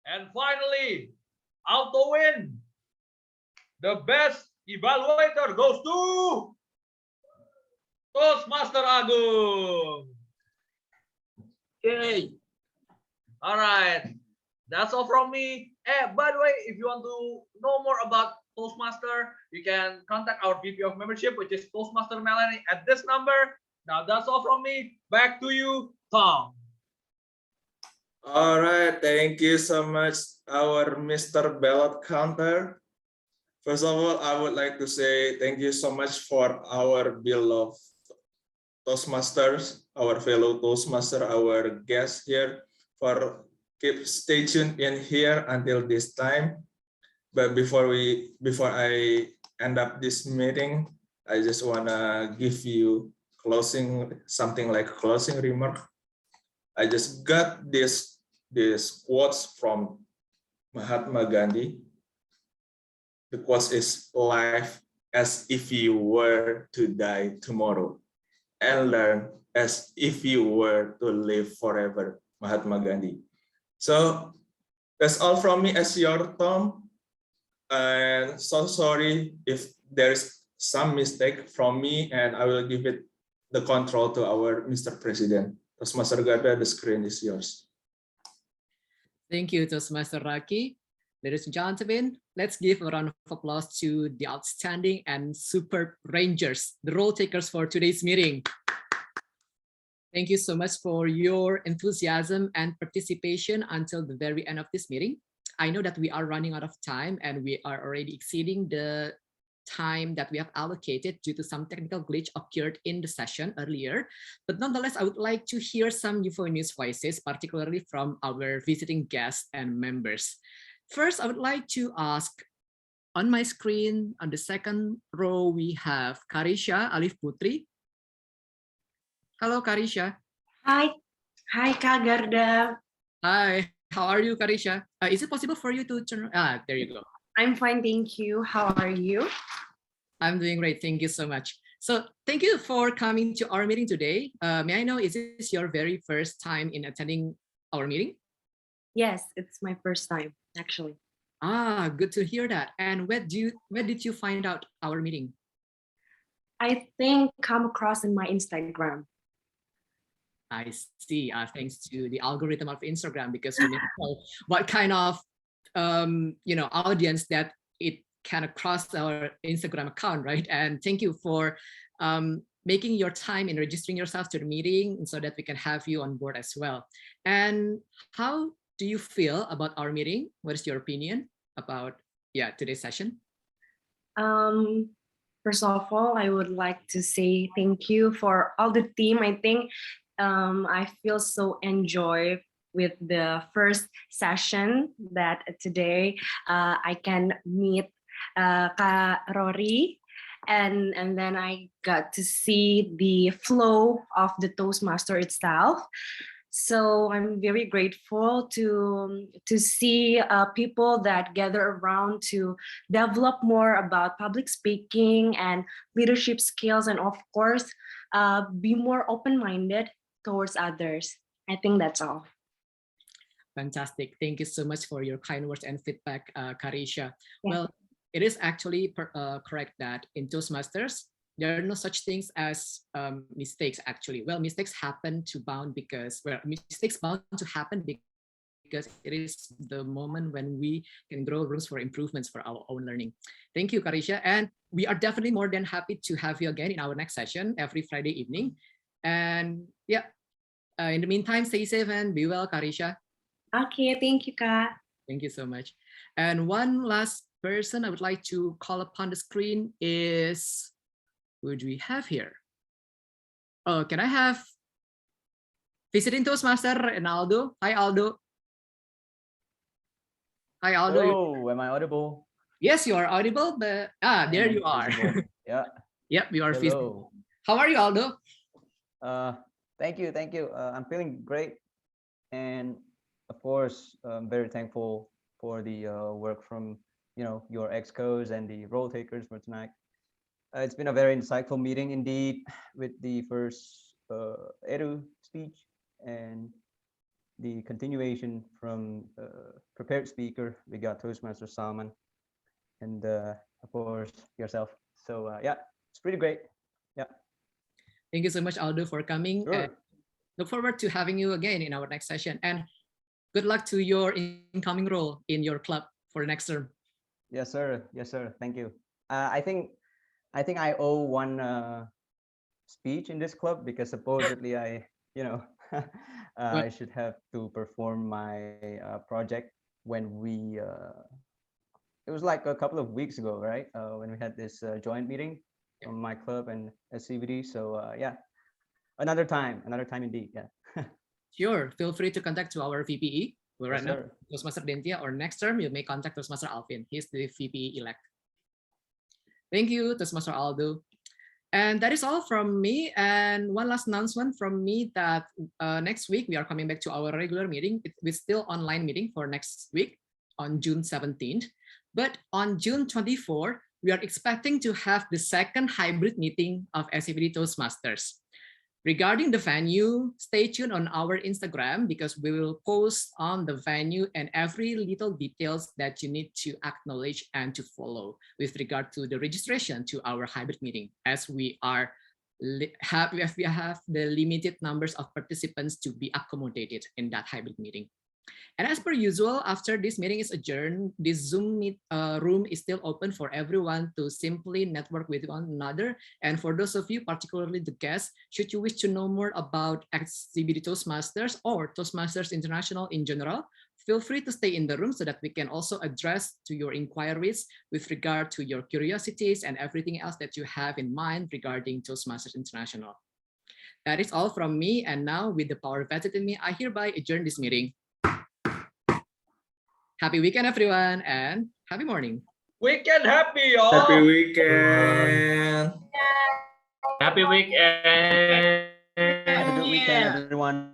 And finally, auto win. The best evaluator goes to Toastmaster Agung. Yay! All right, that's all from me. By the way, if you want to know more about Toastmaster, you can contact our VP of membership, which is Toastmaster Melanie, at this number. Now that's all from me. Back to you, Tom. All right, thank you so much, our Mr. Ballot Counter. First of all, I would like to say thank you so much for our beloved Toastmasters, our fellow Toastmaster, our guests here, for stay tuned in here until this time. But before I end up this meeting, I just wanna give you something like closing remark. I just got this quotes from Mahatma Gandhi. The quote is, life as if you were to die tomorrow, and learn as if you were to live forever. Mahatma Gandhi. So that's all from me as your Tom. And so sorry if there's some mistake from me, and I will give it the control to our Mr. President. Toastmaster Garda, the screen is yours. Thank you, Toastmaster Raki. Ladies and gentlemen, let's give a round of applause to the outstanding and superb Rangers, the role takers for today's meeting. Thank you so much for your enthusiasm and participation until the very end of this meeting. I know that we are running out of time and we are already exceeding the time that we have allocated due to some technical glitch occurred in the session earlier. But nonetheless, I would like to hear some euphonious voices, particularly from our visiting guests and members. First, I would like to ask, on my screen, on the second row, we have Karisha Alif Putri. Hello, Karisha. Hi, hi, Kak Garda. Hi, how are you, Karisha? Is it possible for you to turn? There you go. I'm fine, thank you. How are you? I'm doing great. Thank you so much. So thank you for coming to our meeting today. May I know, is this your very first time in attending our meeting? Yes, it's my first time, actually. Good to hear that. And where did you find out our meeting? I think come across in my Instagram. I see. Thanks to the algorithm of Instagram, because we know what kind of audience that it can across our Instagram account, right? And thank you for making your time and registering yourself to the meeting so that we can have you on board as well. And how do you feel about our meeting? What is your opinion about today's session? First of all, I would like to say thank you for all the team. I think I feel so enjoyed with the first session that today I can meet Rory, and then I got to see the flow of the Toastmaster itself. So I'm very grateful to see people that gather around to develop more about public speaking and leadership skills, and of course, be more open-minded towards others. I think that's all. Fantastic. Thank you so much for your kind words and feedback, Karisha. Yeah. Well, it is actually correct that in Toastmasters, there are no such things as mistakes, actually. Well, mistakes happen to bound because, mistakes bound to happen because it is the moment when we can grow rooms for improvements for our own learning. Thank you, Karisha. And we are definitely more than happy to have you again in our next session every Friday evening. And in the meantime, stay safe and be well, Karisha. Okay, thank you, Kak. Thank you so much. And one last person I would like to call upon the screen is, who do we have here? Oh, can I have visiting Toastmaster and Aldo? Hi, Aldo. Hi, Aldo. Hello, am I audible? Yes, you are audible, but there you are. Yeah. Yep, you are Hello. visible. How are you, Aldo? Thank you. I'm feeling great, and of course, I'm very thankful for the work from your excos and the role takers for tonight. It's been a very insightful meeting indeed, with the first Edu speech and the continuation from prepared speaker. We got Toastmaster Salman, and of course yourself. So it's pretty great. Yeah. Thank you so much, Aldo, for coming. Sure. And look forward to having you again in our next session. And good luck to your incoming role in your club for next term. Yes, sir. Yes, sir. Thank you. I think I owe one speech in this club, because supposedly I I should have to perform my project when we it was like a couple of weeks ago, right? When we had this joint meeting from my club and SCBD. So another time indeed. Yeah. Sure. Feel free to contact to our VPE. Well, right Yes, now, sir. Toastmaster Dentia, or next term, you may contact Toastmaster Alvin. He's the VPE elect. Thank you, Toastmaster Aldo. And that is all from me. And one last announcement from me that next week we are coming back to our regular meeting. It's still online meeting for next week on June 17th. But on June 24, we are expecting to have the second hybrid meeting of SCBD Toastmasters. Regarding the venue, stay tuned on our Instagram, because we will post on the venue and every little details that you need to acknowledge and to follow with regard to the registration to our hybrid meeting, as we have the limited numbers of participants to be accommodated in that hybrid meeting. And as per usual, after this meeting is adjourned, this Zoom room is still open for everyone to simply network with one another. And for those of you, particularly the guests, should you wish to know more about SCBD Toastmasters or Toastmasters International in general, feel free to stay in the room so that we can also address to your inquiries with regard to your curiosities and everything else that you have in mind regarding Toastmasters International. That is all from me. And now with the power vested in me, I hereby adjourn this meeting. Happy weekend, everyone, and happy morning. Weekend happy, y'all. Happy weekend. Happy weekend. Have a good weekend, everyone.